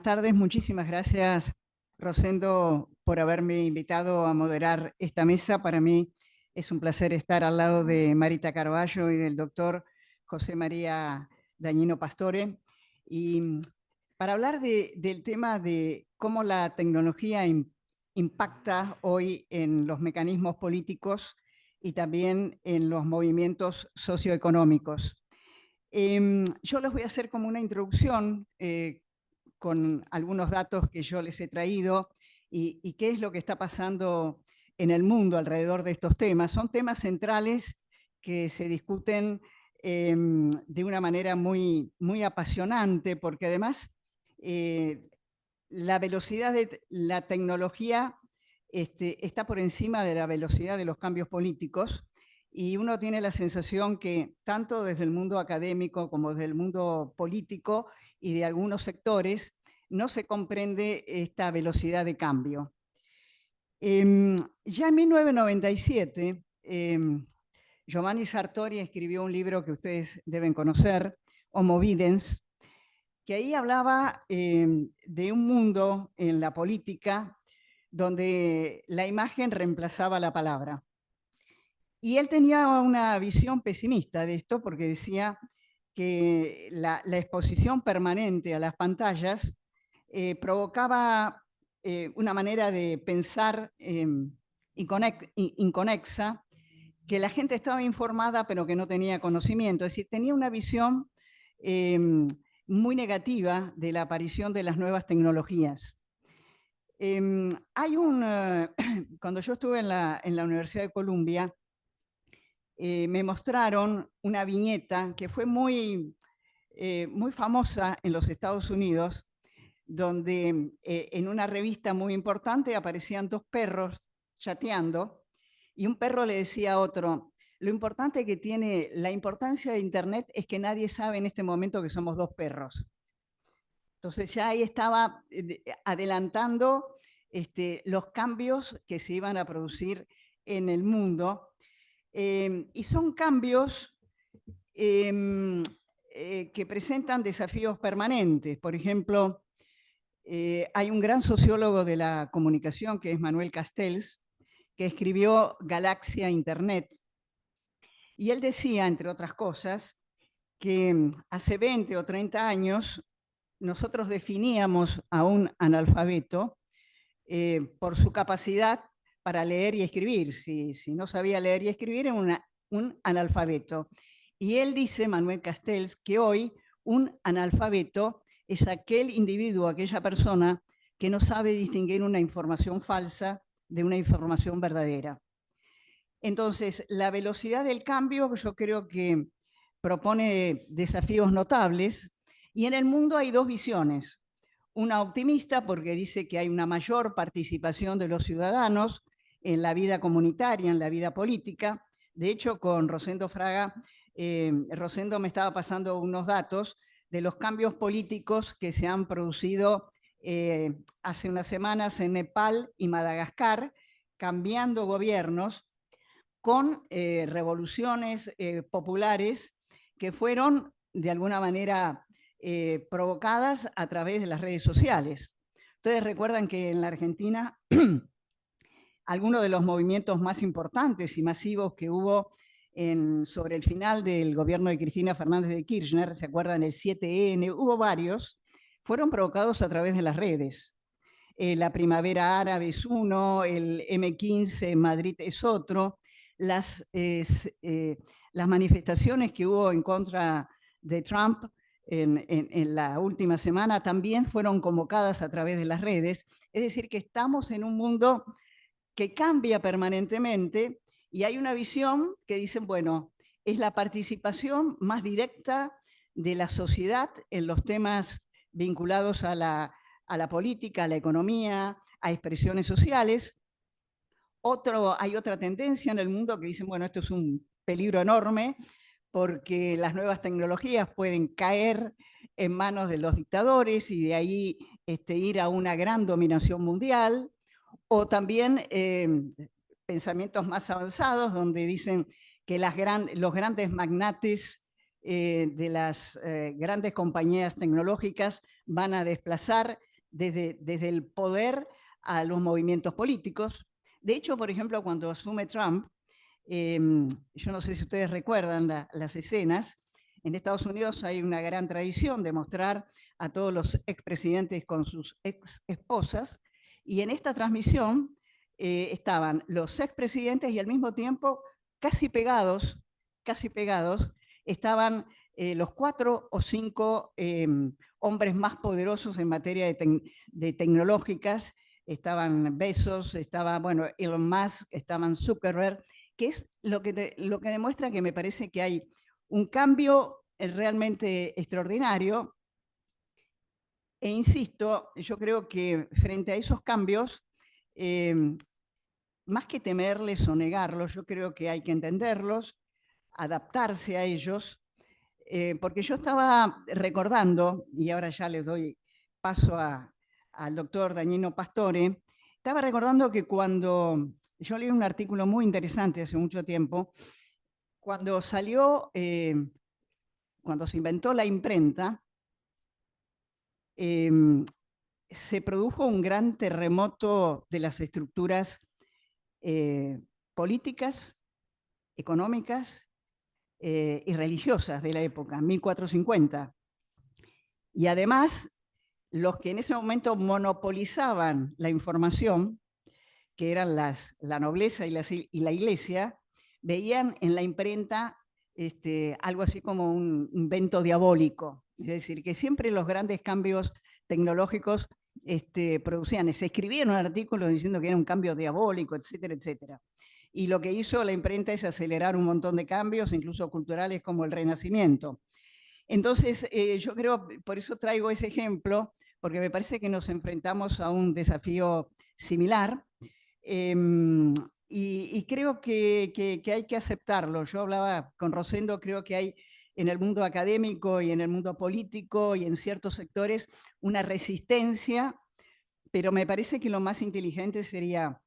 Tardes, muchísimas gracias, Rosendo, por haberme invitado a moderar esta mesa. Para mí es un placer estar al lado de Marita Carballo y del doctor José María Dañino Pastore. Y para hablar del tema de cómo la tecnología impacta hoy en los mecanismos políticos y también en los movimientos socioeconómicos. Yo les voy a hacer como una introducción con algunos datos que yo les he traído y qué es lo que está pasando en el mundo alrededor de estos temas. Son temas centrales que se discuten de una manera muy apasionante, porque además la velocidad de la tecnología está por encima de la velocidad de los cambios políticos, y uno tiene la sensación que tanto desde el mundo académico como desde el mundo político y de algunos sectores no se comprende esta velocidad de cambio. Ya en 1997, Giovanni Sartori escribió un libro que ustedes deben conocer, Homo Videns, que ahí hablaba de un mundo en la política donde la imagen reemplazaba la palabra. Y él tenía una visión pesimista de esto porque decía que la exposición permanente a las pantallas provocaba una manera de pensar inconexa, que la gente estaba informada pero que no tenía conocimiento. Es decir, tenía una visión muy negativa de la aparición de las nuevas tecnologías. Cuando yo estuve en la Universidad de Columbia, me mostraron una viñeta que fue muy famosa en los Estados Unidos, donde en una revista muy importante aparecían dos perros chateando y un perro le decía a otro: lo importante que tiene la importancia de Internet es que nadie sabe en este momento que somos dos perros. Entonces ya ahí estaba adelantando los cambios que se iban a producir en el mundo. Y son cambios que presentan desafíos permanentes. Por ejemplo, hay un gran sociólogo de la comunicación que es Manuel Castells, que escribió Galaxia Internet. Y él decía, entre otras cosas, que hace 20 o 30 años nosotros definíamos a un analfabeto por su capacidad para leer y escribir. Si no sabía leer y escribir, era un analfabeto. Y él dice, Manuel Castells, que hoy un analfabeto es aquel individuo, aquella persona que no sabe distinguir una información falsa de una información verdadera. Entonces, la velocidad del cambio yo creo que propone desafíos notables, y en el mundo hay dos visiones. Una optimista, porque dice que hay una mayor participación de los ciudadanos en la vida comunitaria, en la vida política. De hecho, con Rosendo Fraga, Rosendo me estaba pasando unos datos de los cambios políticos que se han producido hace unas semanas en Nepal y Madagascar, cambiando gobiernos con revoluciones populares que fueron de alguna manera provocadas a través de las redes sociales. Ustedes recuerdan que en la Argentina algunos de los movimientos más importantes y masivos que hubo sobre el final del gobierno de Cristina Fernández de Kirchner, ¿se acuerdan? El 7N, hubo varios, fueron provocados a través de las redes. La Primavera Árabe es uno, el M15 en Madrid es otro. Las manifestaciones que hubo en contra de Trump en la última semana también fueron convocadas a través de las redes. Es decir, que estamos en un mundo que cambia permanentemente, y hay una visión que dicen, bueno, es la participación más directa de la sociedad en los temas vinculados a la política, a la economía, a expresiones sociales. Hay otra tendencia en el mundo que dicen, bueno, esto es un peligro enorme porque las nuevas tecnologías pueden caer en manos de los dictadores y de ahí ir a una gran dominación mundial. O también pensamientos más avanzados donde dicen que los grandes magnates de las grandes compañías tecnológicas van a desplazar desde el poder a los movimientos políticos. De hecho, por ejemplo, cuando asume Trump, yo no sé si ustedes recuerdan las escenas, en Estados Unidos hay una gran tradición de mostrar a todos los expresidentes con sus ex esposas, y en esta transmisión estaban los expresidentes y al mismo tiempo casi pegados, estaban los 4 o 5 hombres más poderosos en materia de tecnológicas. Estaban Bezos, estaba, bueno, Elon Musk, estaban Zuckerberg, que es lo que demuestra que me parece que hay un cambio realmente extraordinario. E insisto, yo creo que frente a esos cambios, más que temerles o negarlos, yo creo que hay que entenderlos, adaptarse a ellos, porque yo estaba recordando, y ahora ya les doy paso al doctor Dañino Pastore, estaba recordando que cuando yo leí un artículo muy interesante hace mucho tiempo, cuando salió, cuando se inventó la imprenta, se produjo un gran terremoto de las estructuras políticas, económicas y religiosas de la época, 1450. Y además, los que en ese momento monopolizaban la información, que eran la nobleza y la iglesia, veían en la imprenta algo así como un invento diabólico. Es decir, que siempre los grandes cambios tecnológicos producían, se escribían un artículo diciendo que era un cambio diabólico, etcétera, etcétera. Y lo que hizo la imprenta es acelerar un montón de cambios, incluso culturales como el Renacimiento. Entonces, yo creo, por eso traigo ese ejemplo, porque me parece que nos enfrentamos a un desafío similar, y creo que hay que aceptarlo. Yo hablaba con Rosendo, creo que hay en el mundo académico y en el mundo político y en ciertos sectores una resistencia, pero me parece que lo más inteligente sería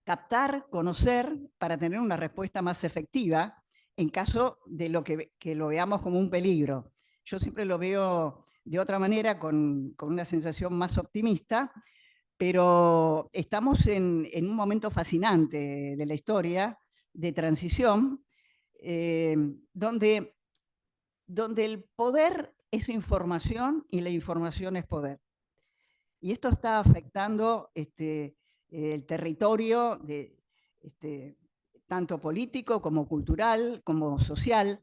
captar, conocer, para tener una respuesta más efectiva en caso de que lo veamos como un peligro. Yo siempre lo veo de otra manera, con una sensación más optimista, pero estamos en un momento fascinante de la historia, de transición, eh, donde, donde el poder es información y la información es poder. Y esto está afectando el territorio tanto político como cultural, como social.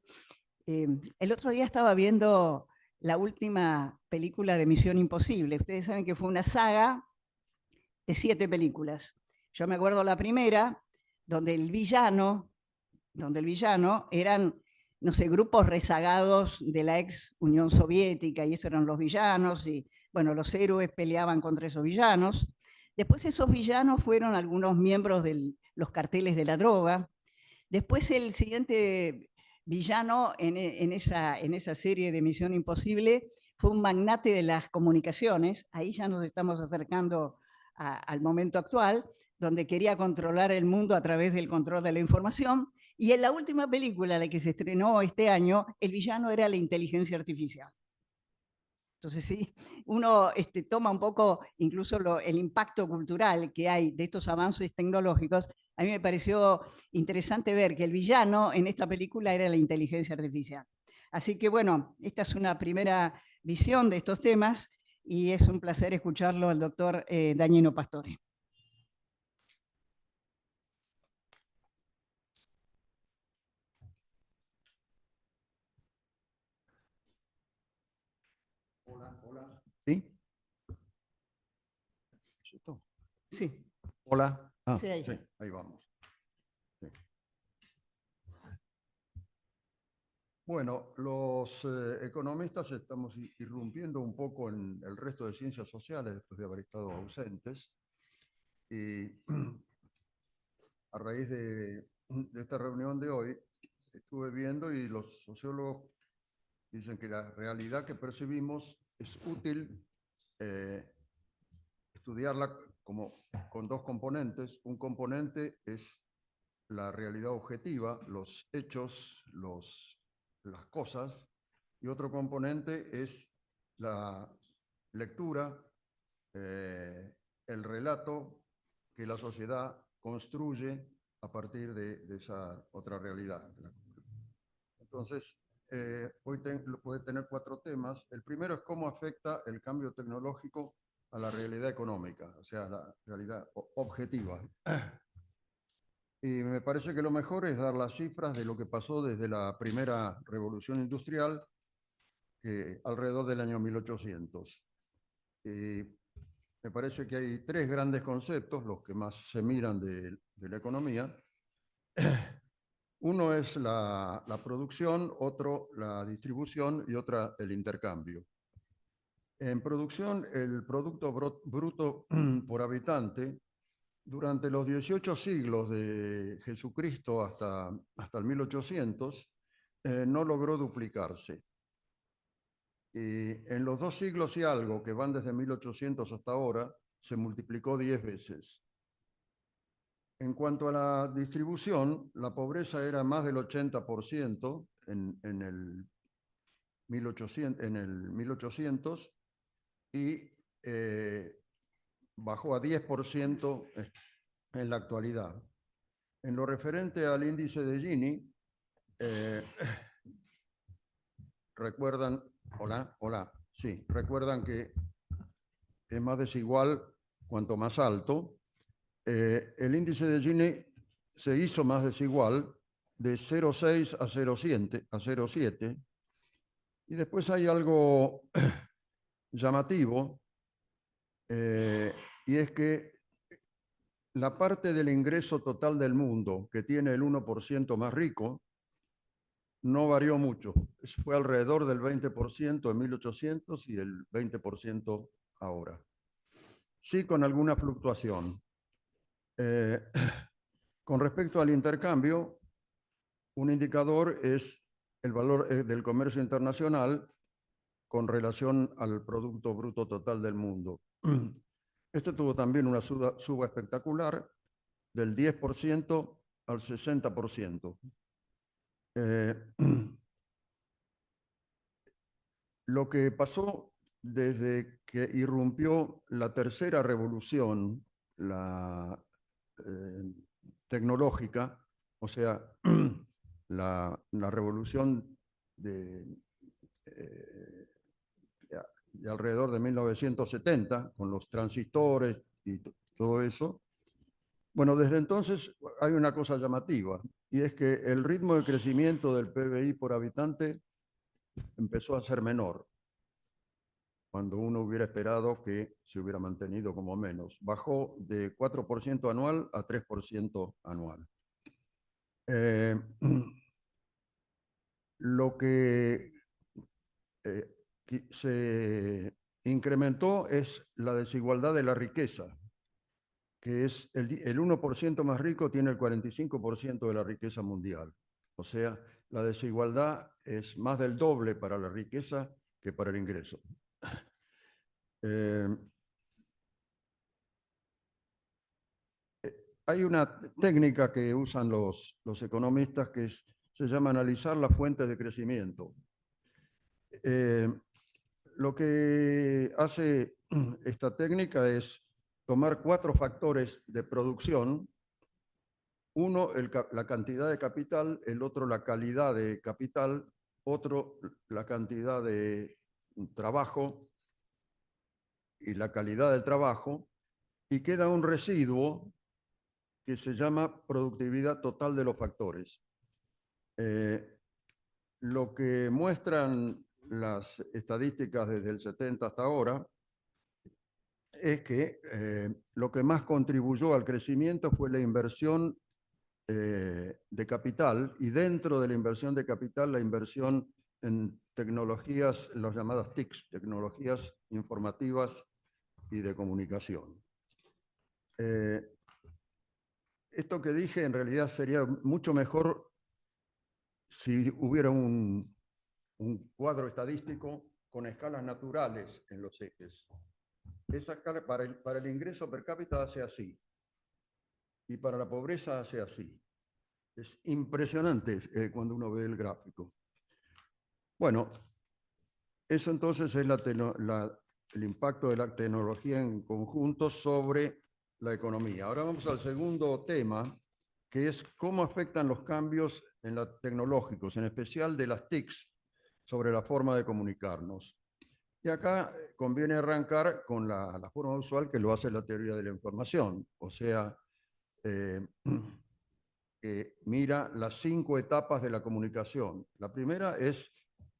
El otro día estaba viendo la última película de Misión Imposible. Ustedes saben que fue una saga de 7 películas. Yo me acuerdo la primera, donde el villano eran, no sé, grupos rezagados de la ex Unión Soviética, y esos eran los villanos, y bueno, los héroes peleaban contra esos villanos. Después esos villanos fueron algunos miembros de los carteles de la droga. Después el siguiente villano en esa serie de Misión Imposible fue un magnate de las comunicaciones. Ahí ya nos estamos acercando al momento actual, donde quería controlar el mundo a través del control de la información. Y en la última película, la que se estrenó este año, el villano era la inteligencia artificial. Entonces, sí, uno toma un poco incluso el impacto cultural que hay de estos avances tecnológicos. A mí me pareció interesante ver que el villano en esta película era la inteligencia artificial. Así que bueno, esta es una primera visión de estos temas y es un placer escucharlo al doctor Dañino Pastore. Hola, hola. ¿Sí? Sí. Hola. Ah, Sí, ahí. sí, ahí vamos. Sí. Bueno, los economistas estamos irrumpiendo un poco en el resto de ciencias sociales después de haber estado ausentes. Y a raíz de esta reunión de hoy, estuve viendo y los sociólogos dicen que la realidad que percibimos es útil estudiarla como con 2 componentes. Un componente es la realidad objetiva, los hechos, las cosas, y otro componente es la lectura el relato que la sociedad construye a partir de esa otra realidad. Entonces, hoy puede tener 4 temas. El primero es cómo afecta el cambio tecnológico a la realidad económica, o sea, a la realidad objetiva. Y me parece que lo mejor es dar las cifras de lo que pasó desde la primera revolución industrial, alrededor del año 1800. Me parece que hay 3 grandes conceptos, los que más se miran de la economía. Uno es la producción, otro la distribución y otra el intercambio. En producción, el Producto Bruto por habitante, durante los 18 siglos de Jesucristo hasta el 1800, no logró duplicarse. Y en los 2 siglos y algo, que van desde 1800 hasta ahora, se multiplicó 10 veces. En cuanto a la distribución, la pobreza era más del 80% en el 1800 y bajó a 10% en la actualidad. En lo referente al índice de Gini, recuerdan que es más desigual cuanto más alto. El índice de Gini se hizo más desigual de 0,6 a 0,7. Y después hay algo llamativo, y es que la parte del ingreso total del mundo que tiene el 1% más rico no varió mucho. Fue alrededor del 20% en 1800 y el 20% ahora. Sí, con alguna fluctuación. Con respecto al intercambio, un indicador es el valor del comercio internacional con relación al Producto Bruto Total del mundo. Este tuvo también una suba espectacular del 10% al 60%. Lo que pasó desde que irrumpió la tercera revolución, la tecnológica, o sea, la revolución de alrededor de 1970, con los transistores y todo eso. Bueno, desde entonces hay una cosa llamativa, y es que el ritmo de crecimiento del PBI por habitante empezó a ser menor, cuando uno hubiera esperado que se hubiera mantenido como menos. Bajó de 4% anual a 3% anual. Lo que se incrementó es la desigualdad de la riqueza, que es el 1% más rico tiene el 45% de la riqueza mundial. O sea, la desigualdad es más del doble para la riqueza que para el ingreso. Hay una técnica que usan los economistas que se llama analizar las fuentes de crecimiento. Lo que hace esta técnica es tomar 4 factores de producción. Uno, la cantidad de capital, el otro, la calidad de capital, otro, la cantidad de trabajo y la calidad del trabajo, y queda un residuo que se llama productividad total de los factores. Lo que muestran las estadísticas desde el 70 hasta ahora es que lo que más contribuyó al crecimiento fue la inversión de capital, y dentro de la inversión de capital, la inversión en tecnologías, las llamadas TICs, tecnologías informativas y de comunicación. Esto que dije en realidad sería mucho mejor si hubiera un cuadro estadístico con escalas naturales en los ejes. Esa escala para el ingreso per cápita hace así, y para la pobreza hace así. Es impresionante cuando uno ve el gráfico. Bueno, eso entonces es el impacto de la tecnología en conjunto sobre la economía. Ahora vamos al segundo tema, que es cómo afectan los cambios tecnológicos, en especial de las TICs, sobre la forma de comunicarnos. Y acá conviene arrancar con la forma usual que lo hace la teoría de la información, o sea, que mira las 5 etapas de la comunicación. La primera es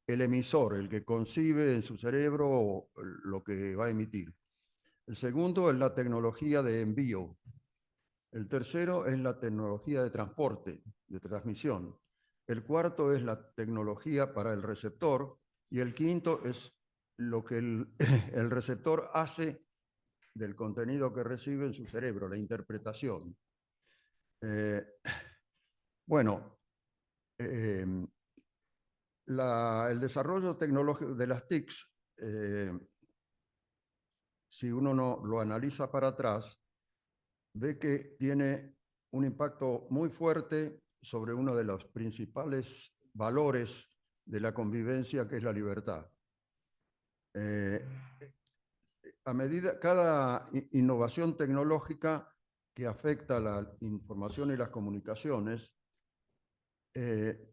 el emisor, el que concibe en su cerebro lo que va a emitir. El segundo es la tecnología de envío. El tercero es la tecnología de transporte, de transmisión. El cuarto es la tecnología para el receptor. Y el quinto es lo que el receptor hace del contenido que recibe en su cerebro, la interpretación. Bueno, el desarrollo tecnológico de las TICs, si uno no lo analiza para atrás, ve que tiene un impacto muy fuerte sobre uno de los principales valores de la convivencia, que es la libertad. A medida, cada innovación tecnológica que afecta la información y las comunicaciones, en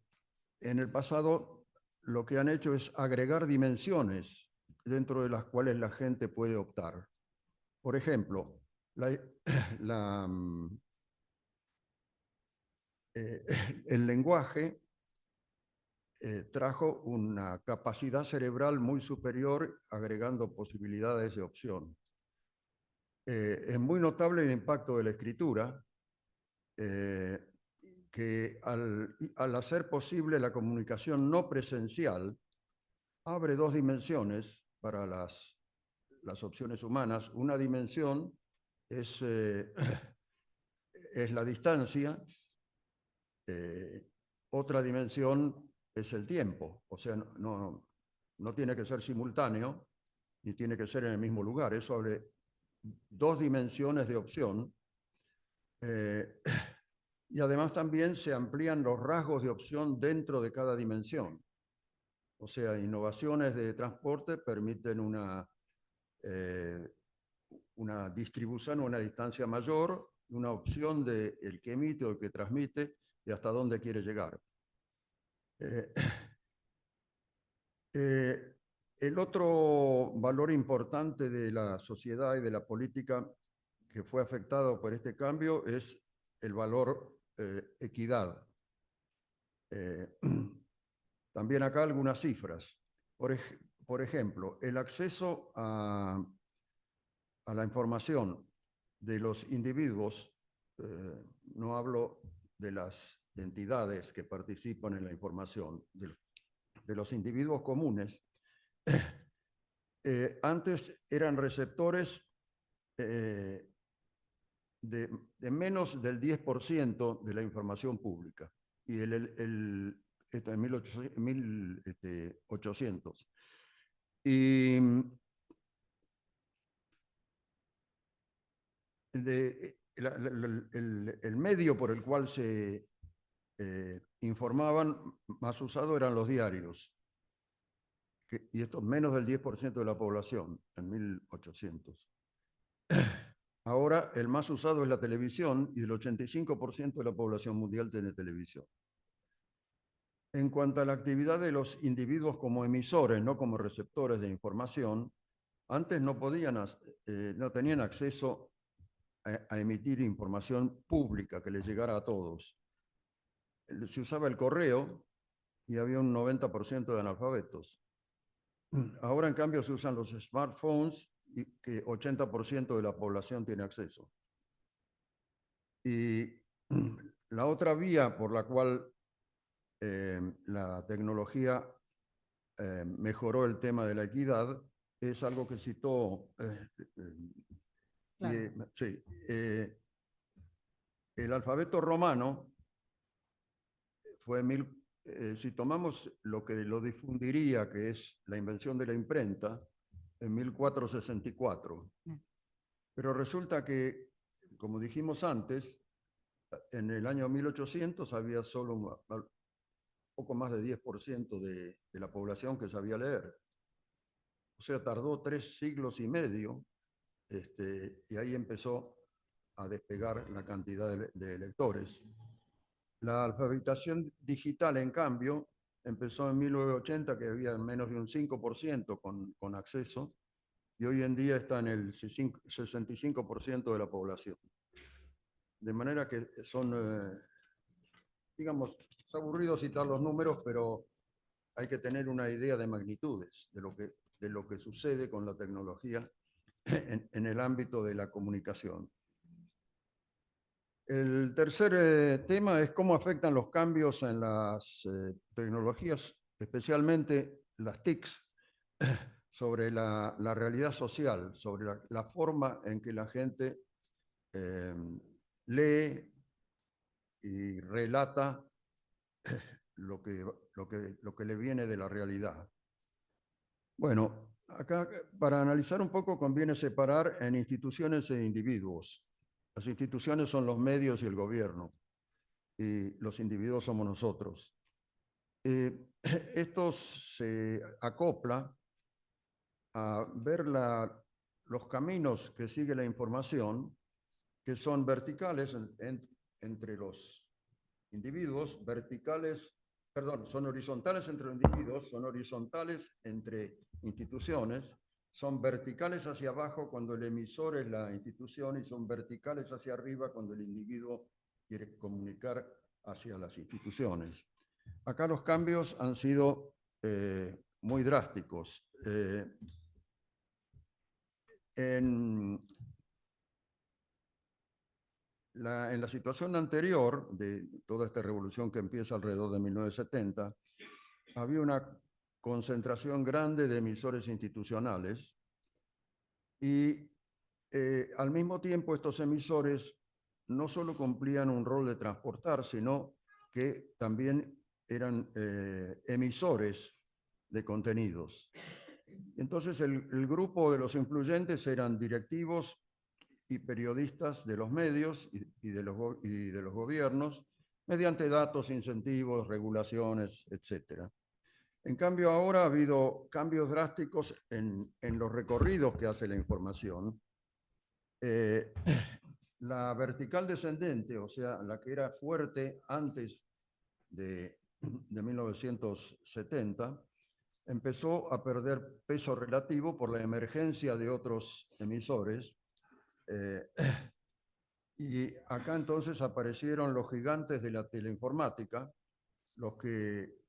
el pasado lo que han hecho es agregar dimensiones dentro de las cuales la gente puede optar. Por ejemplo, el lenguaje trajo una capacidad cerebral muy superior, agregando posibilidades de opción. Es muy notable el impacto de la escritura, que al hacer posible la comunicación no presencial, abre 2 dimensiones para las opciones humanas. Una dimensión es la distancia, otra dimensión es el tiempo, o sea, no tiene que ser simultáneo, ni tiene que ser en el mismo lugar. Eso abre 2 dimensiones de opción. Y además también se amplían los rasgos de opción dentro de cada dimensión. O sea, innovaciones de transporte permiten una distribución a una distancia mayor, una opción de el que emite o el que transmite y hasta dónde quiere llegar. El otro valor importante de la sociedad y de la política que fue afectado por este cambio es el valor equidad. También acá algunas cifras. Por ejemplo, el acceso a la información de los individuos, no hablo de las entidades que participan en la información, de los individuos comunes, antes eran receptores de menos del 10% de la información pública, y esto en 1800. Y el medio por el cual se informaban más usado eran los diarios, y esto menos del 10% de la población en 1800. Ahora el más usado es la televisión, y el 85% de la población mundial tiene televisión. En cuanto a la actividad de los individuos como emisores, no como receptores de información, antes no tenían acceso a emitir información pública que les llegara a todos. Se usaba el correo y había un 90% de analfabetos. Ahora, en cambio, se usan los smartphones, y que 80% de la población tiene acceso. Y la otra vía por la cual la tecnología mejoró el tema de la equidad es algo que citó Claro. sí, el alfabeto romano fue si tomamos lo que lo difundiría, que es la invención de la imprenta, en 1464. Pero resulta que, como dijimos antes, en el año 1800 había solo un poco más de 10% de la población que sabía leer. O sea, tardó 3 siglos y medio, y ahí empezó a despegar la cantidad de lectores. La alfabetización digital, en cambio, empezó en 1980, que había menos de un 5% con acceso, y hoy en día está en el 65% de la población. De manera que son, digamos, es aburrido citar los números, pero hay que tener una idea de magnitudes de lo que sucede con la tecnología en el ámbito de la comunicación. El tercer tema es cómo afectan los cambios en las tecnologías, especialmente las TICs, sobre la realidad social, sobre la forma en que la gente lee y relata lo que le viene de la realidad. Bueno, acá para analizar un poco conviene separar en instituciones e individuos. Las instituciones son los medios y el gobierno, y los individuos somos nosotros. Esto se acopla a ver los caminos que sigue la información, que son verticales entre los individuos, son horizontales entre los individuos, son horizontales entre instituciones, son verticales hacia abajo cuando el emisor es la institución y son verticales hacia arriba cuando el individuo quiere comunicar hacia las instituciones. Acá los cambios han sido muy drásticos. En la situación anterior de toda esta revolución que empieza alrededor de 1970, había una concentración grande de emisores institucionales y al mismo tiempo estos emisores no solo cumplían un rol de transportar, sino que también eran emisores de contenidos. Entonces el grupo de los influyentes eran directivos y periodistas de los medios y de los gobiernos mediante datos, incentivos, regulaciones, etc. En cambio, ahora ha habido cambios drásticos en los recorridos que hace la información. La vertical descendente, o sea, la que era fuerte antes de 1970, empezó a perder peso relativo por la emergencia de otros emisores. Y acá entonces aparecieron los gigantes de la teleinformática, los que,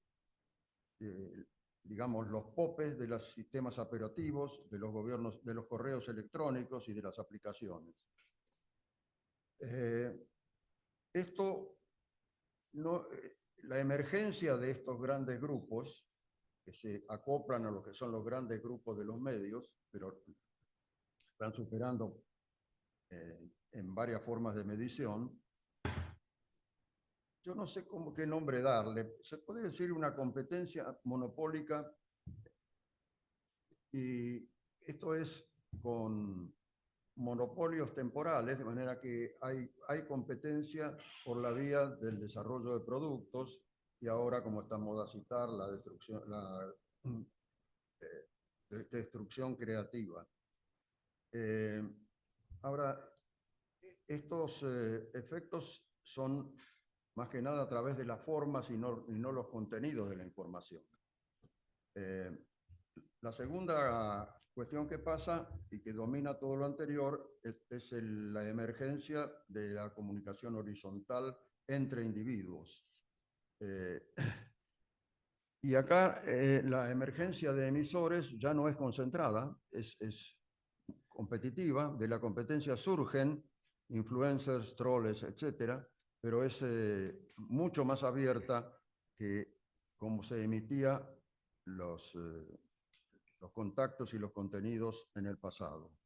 digamos, los popes de los sistemas operativos, de los gobiernos, de los correos electrónicos y de las aplicaciones. La emergencia de estos grandes grupos, que se acoplan a lo que son los grandes grupos de los medios, pero están superando en varias formas de medición. Yo no sé qué nombre darle. Se puede decir una competencia monopólica, y esto es con monopolios temporales, de manera que hay competencia por la vía del desarrollo de productos y ahora, como está en moda citar, la destrucción creativa. Ahora, estos efectos son más que nada a través de las formas y no los contenidos de la información. La segunda cuestión que pasa y que domina todo lo anterior es la emergencia de la comunicación horizontal entre individuos. Y acá la emergencia de emisores ya no es concentrada, es competitiva. De la competencia surgen influencers, troles, etcétera, pero es mucho más abierta que como se emitía los contactos y los contenidos en el pasado.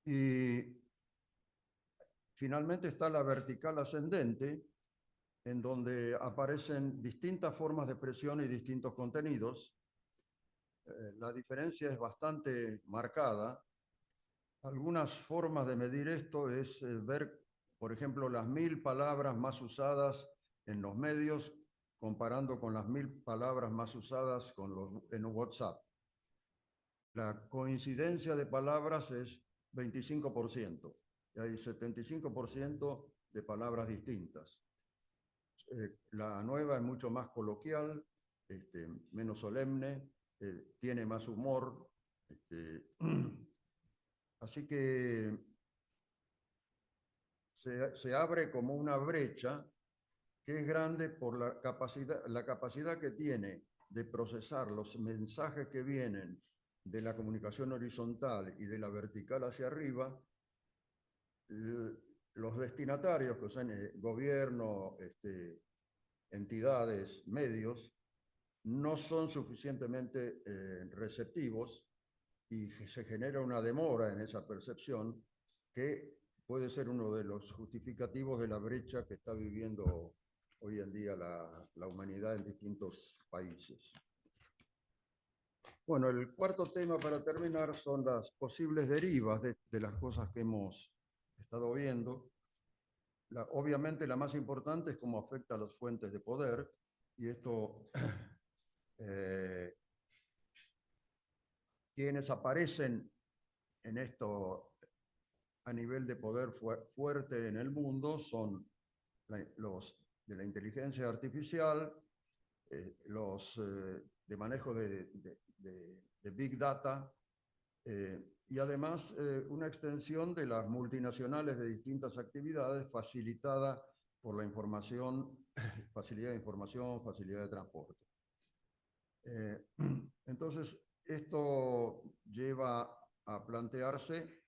Y finalmente está la vertical ascendente, en donde aparecen distintas formas de expresión y distintos contenidos. La diferencia es bastante marcada. Algunas formas de medir esto es ver, por ejemplo, las 1000 palabras más usadas en los medios comparando con las 1000 palabras más usadas en WhatsApp. La coincidencia de palabras es 25%, y hay 75% de palabras distintas. La nueva es mucho más coloquial, menos solemne, tiene más humor. Así que se abre como una brecha que es grande por la capacidad que tiene de procesar los mensajes que vienen de la comunicación horizontal y de la vertical hacia arriba. Los destinatarios, que son gobierno, entidades, medios, no son suficientemente receptivos y se genera una demora en esa percepción que puede ser uno de los justificativos de la brecha que está viviendo hoy en día la humanidad en distintos países. Bueno, el cuarto tema para terminar son las posibles derivas de las cosas que hemos estado viendo. Obviamente la más importante es cómo afecta a las fuentes de poder, y esto, quienes aparecen en esto a nivel de poder fuerte en el mundo son los de la inteligencia artificial, los de manejo de Big Data, y además una extensión de las multinacionales de distintas actividades facilitada por la información, facilidad de información, facilidad de transporte. Entonces, esto lleva a plantearse,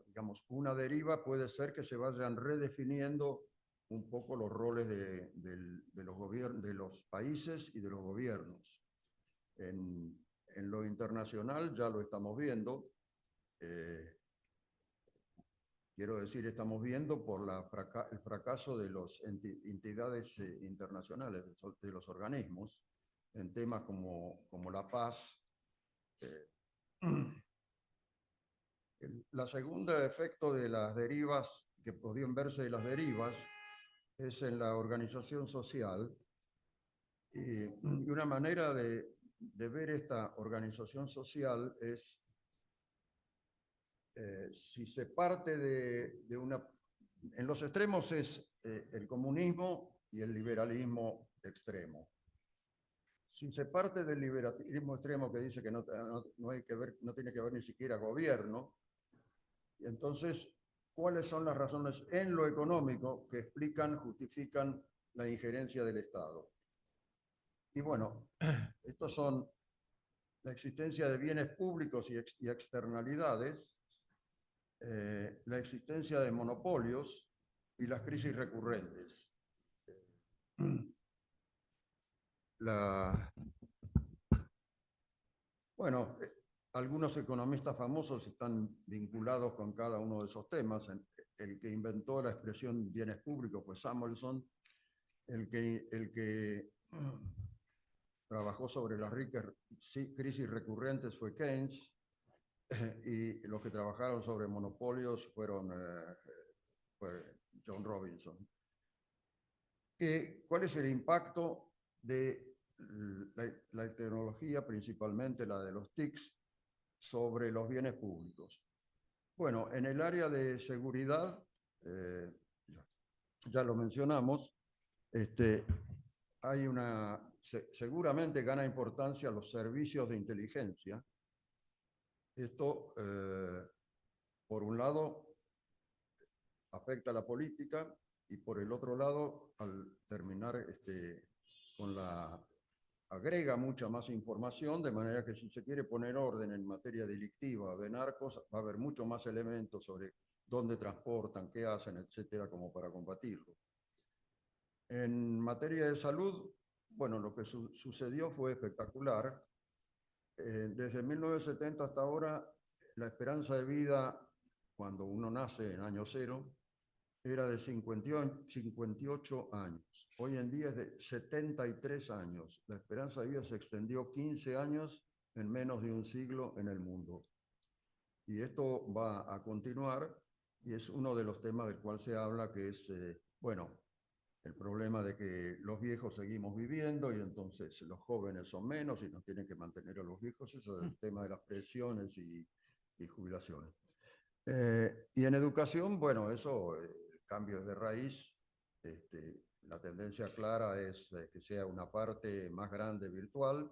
digamos, una deriva puede ser que se vayan redefiniendo un poco los roles de los países y de los gobiernos. En lo internacional ya lo estamos viendo. Quiero decir, estamos viendo por el fracaso de las entidades internacionales, de los organismos, en temas como la paz. La segunda efecto de las derivas, que podían verse de las derivas, es en la organización social. Y una manera de ver esta organización social es si se parte de una... En los extremos es el comunismo y el liberalismo extremo. Si se parte del liberalismo extremo, que dice que no tiene que ver ni siquiera gobierno, entonces, ¿cuáles son las razones en lo económico que justifican la injerencia del Estado? Y bueno, estos son la existencia de bienes públicos y externalidades, la existencia de monopolios y las crisis recurrentes. Bueno, algunos economistas famosos están vinculados con cada uno de esos temas. El que inventó la expresión bienes públicos fue Samuelson, el que trabajó sobre las crisis recurrentes fue Keynes, y los que trabajaron sobre monopolios fue John Robinson. ¿Cuál es el impacto de la tecnología, principalmente la de los TICs, sobre los bienes públicos? Bueno, en el área de seguridad, ya lo mencionamos, seguramente gana importancia los servicios de inteligencia. Esto, por un lado, afecta a la política, y por el otro lado, al terminar agrega mucha más información, de manera que si se quiere poner orden en materia delictiva de narcos, va a haber mucho más elementos sobre dónde transportan, qué hacen, etcétera, como para combatirlo. En materia de salud, bueno, lo que sucedió fue espectacular. Desde 1970 hasta ahora, la esperanza de vida, cuando uno nace en año cero, era de 58 años. Hoy en día es de 73 años. La esperanza de vida se extendió 15 años en menos de un siglo en el mundo. Y esto va a continuar, y es uno de los temas del cual se habla, que es, bueno, el problema de que los viejos seguimos viviendo y entonces los jóvenes son menos y nos tienen que mantener a los viejos. Eso es el tema de las pensiones y jubilaciones. Y en educación, bueno, eso, cambios de raíz. La tendencia clara es que sea una parte más grande virtual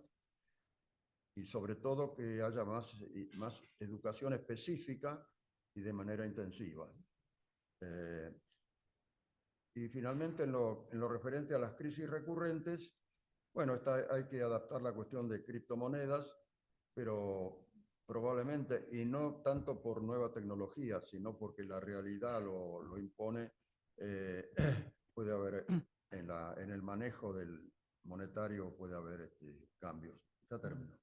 y sobre todo que haya más educación específica y de manera intensiva. Y finalmente, en lo referente a las crisis recurrentes, bueno, hay que adaptar la cuestión de criptomonedas, pero probablemente, y no tanto por nueva tecnología, sino porque la realidad lo impone, puede haber en el manejo del monetario puede haber cambios. Ya termino.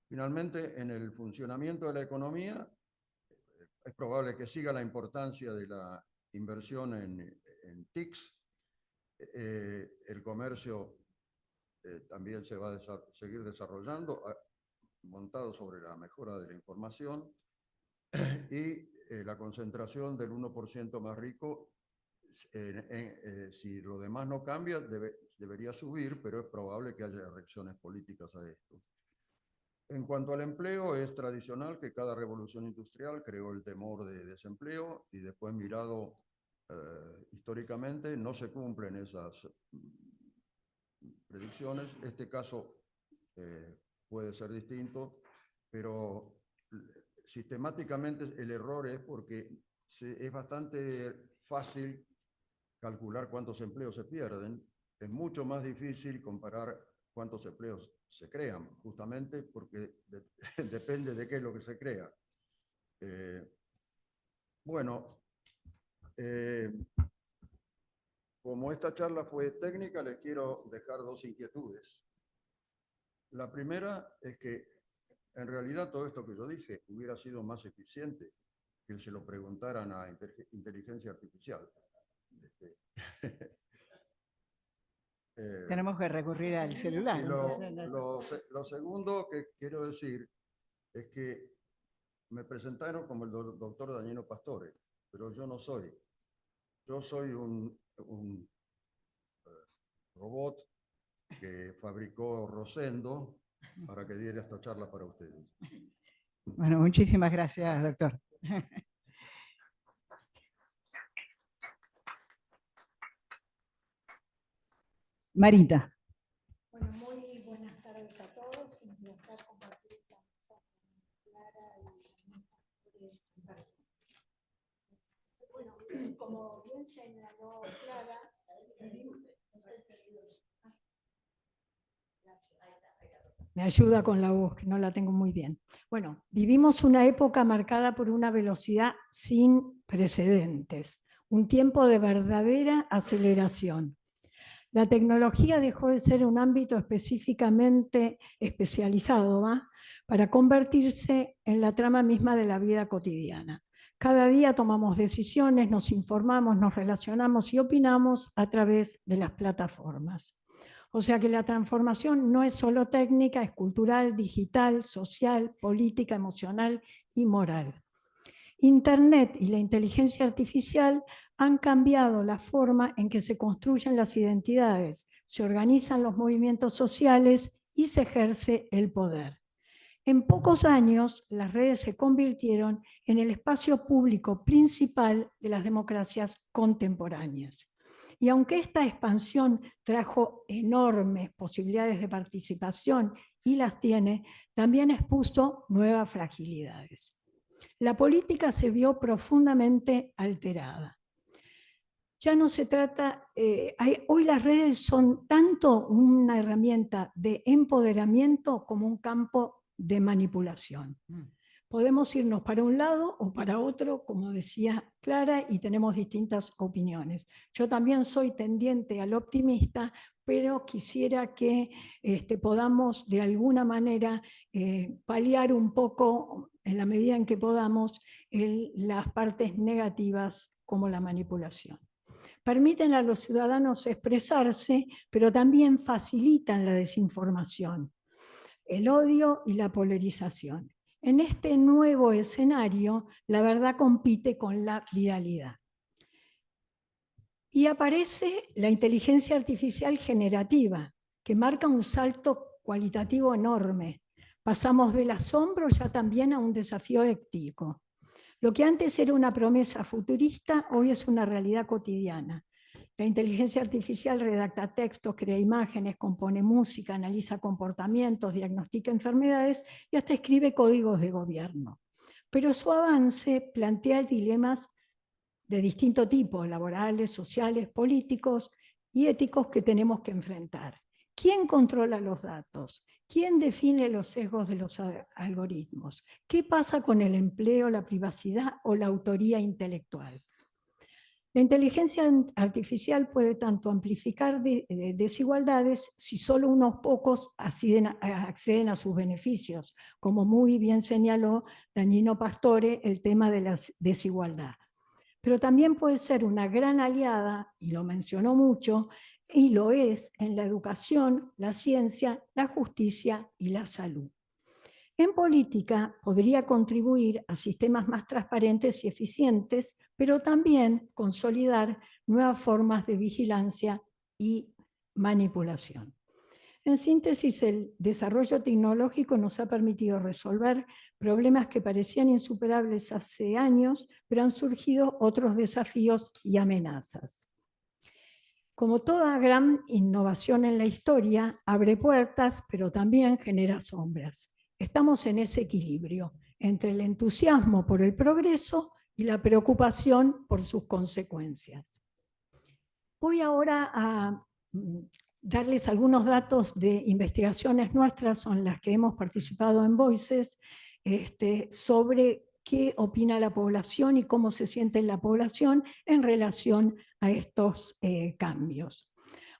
Finalmente, en el funcionamiento de la economía, es probable que siga la importancia de la inversión en TICs. El comercio también se va a seguir desarrollando, montado sobre la mejora de la información y la concentración del 1% más rico. Si lo demás no cambia, debería subir, pero es probable que haya reacciones políticas a esto. En cuanto al empleo, es tradicional que cada revolución industrial creó el temor de desempleo y después mirado históricamente no se cumplen esas predicciones. Este caso puede ser distinto, pero sistemáticamente el error es porque es bastante fácil calcular cuántos empleos se pierden. Es mucho más difícil comparar cuántos empleos se crean, justamente porque depende de qué es lo que se crea. Bueno, como esta charla fue técnica, les quiero dejar dos inquietudes. La primera es que en realidad todo esto que yo dije hubiera sido más eficiente que se lo preguntaran a inteligencia artificial. Tenemos que recurrir al celular. Y lo segundo que quiero decir es que me presentaron como el doctor Danielo Pastore, pero yo no soy. Yo soy un robot que fabricó Rosendo para que diera esta charla para ustedes. Bueno, muchísimas gracias, doctor. Marita. Bueno, muy buenas tardes a todos. Un placer compartir esta mesa con Clara y Pastore. Bueno, como bien señaló Clara, me ayuda con la voz, que no la tengo muy bien. Bueno, vivimos una época marcada por una velocidad sin precedentes, un tiempo de verdadera aceleración. La tecnología dejó de ser un ámbito específicamente especializado, para convertirse en la trama misma de la vida cotidiana. Cada día tomamos decisiones, nos informamos, nos relacionamos y opinamos a través de las plataformas. O sea que la transformación no es solo técnica, es cultural, digital, social, política, emocional y moral. Internet y la inteligencia artificial han cambiado la forma en que se construyen las identidades, se organizan los movimientos sociales y se ejerce el poder. En pocos años, las redes se convirtieron en el espacio público principal de las democracias contemporáneas. Y aunque esta expansión trajo enormes posibilidades de participación y las tiene, también expuso nuevas fragilidades. La política se vio profundamente alterada. Ya no se trata, hoy las redes son tanto una herramienta de empoderamiento como un campo de manipulación. Podemos irnos para un lado o para otro, como decía Clara, y tenemos distintas opiniones. Yo también soy tendiente al optimista, pero quisiera que podamos de alguna manera paliar un poco, en la medida en que podamos, las partes negativas como la manipulación. Permiten a los ciudadanos expresarse, pero también facilitan la desinformación, el odio y la polarización. En este nuevo escenario, la verdad compite con la viralidad. Y aparece la inteligencia artificial generativa, que marca un salto cualitativo enorme. Pasamos del asombro ya también a un desafío ético. Lo que antes era una promesa futurista, hoy es una realidad cotidiana. La inteligencia artificial redacta textos, crea imágenes, compone música, analiza comportamientos, diagnostica enfermedades y hasta escribe códigos de gobierno. Pero su avance plantea dilemas de distinto tipo, laborales, sociales, políticos y éticos que tenemos que enfrentar. ¿Quién controla los datos? ¿Quién define los sesgos de los algoritmos? ¿Qué pasa con el empleo, la privacidad o la autoría intelectual? La inteligencia artificial puede tanto amplificar desigualdades si solo unos pocos acceden a sus beneficios, como muy bien señaló Danilo Pastore, el tema de la desigualdad. Pero también puede ser una gran aliada, y lo mencionó mucho, y lo es en la educación, la ciencia, la justicia y la salud. En política podría contribuir a sistemas más transparentes y eficientes, pero también consolidar nuevas formas de vigilancia y manipulación. En síntesis, el desarrollo tecnológico nos ha permitido resolver problemas que parecían insuperables hace años, pero han surgido otros desafíos y amenazas. Como toda gran innovación en la historia, abre puertas, pero también genera sombras. Estamos en ese equilibrio entre el entusiasmo por el progreso y la preocupación por sus consecuencias. Voy ahora a darles algunos datos de investigaciones nuestras, son las que hemos participado en Voices, sobre qué opina la población y cómo se siente la población en relación a estos cambios.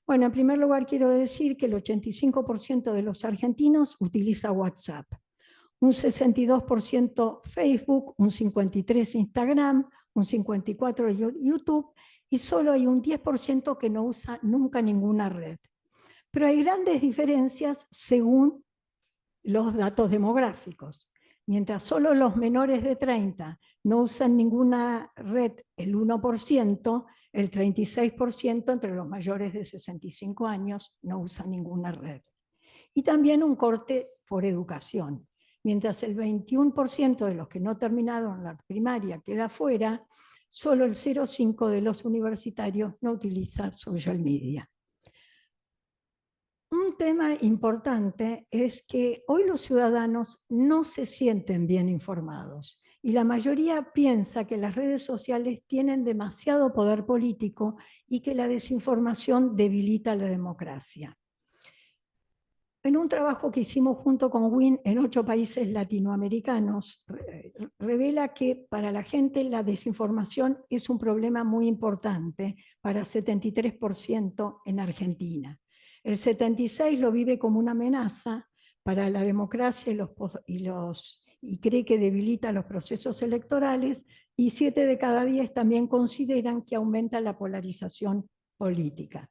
Bueno, en primer lugar quiero decir que el 85% de los argentinos utiliza WhatsApp, un 62% Facebook, un 53% Instagram, un 54% YouTube, y solo hay un 10% que no usa nunca ninguna red. Pero hay grandes diferencias según los datos demográficos. Mientras solo los menores de 30 no usan ninguna red, el 1%, el 36% entre los mayores de 65 años no usan ninguna red. Y también un corte por educación. Mientras el 21% de los que no terminaron la primaria queda fuera, solo el 0,5% de los universitarios no utiliza social media. Un tema importante es que hoy los ciudadanos no se sienten bien informados y la mayoría piensa que las redes sociales tienen demasiado poder político y que la desinformación debilita la democracia. En un trabajo que hicimos junto con WIN en 8 países latinoamericanos, revela que para la gente la desinformación es un problema muy importante, para 73% en Argentina. El 76% lo vive como una amenaza para la democracia y cree que debilita los procesos electorales, y 7 de cada 10 también consideran que aumenta la polarización política.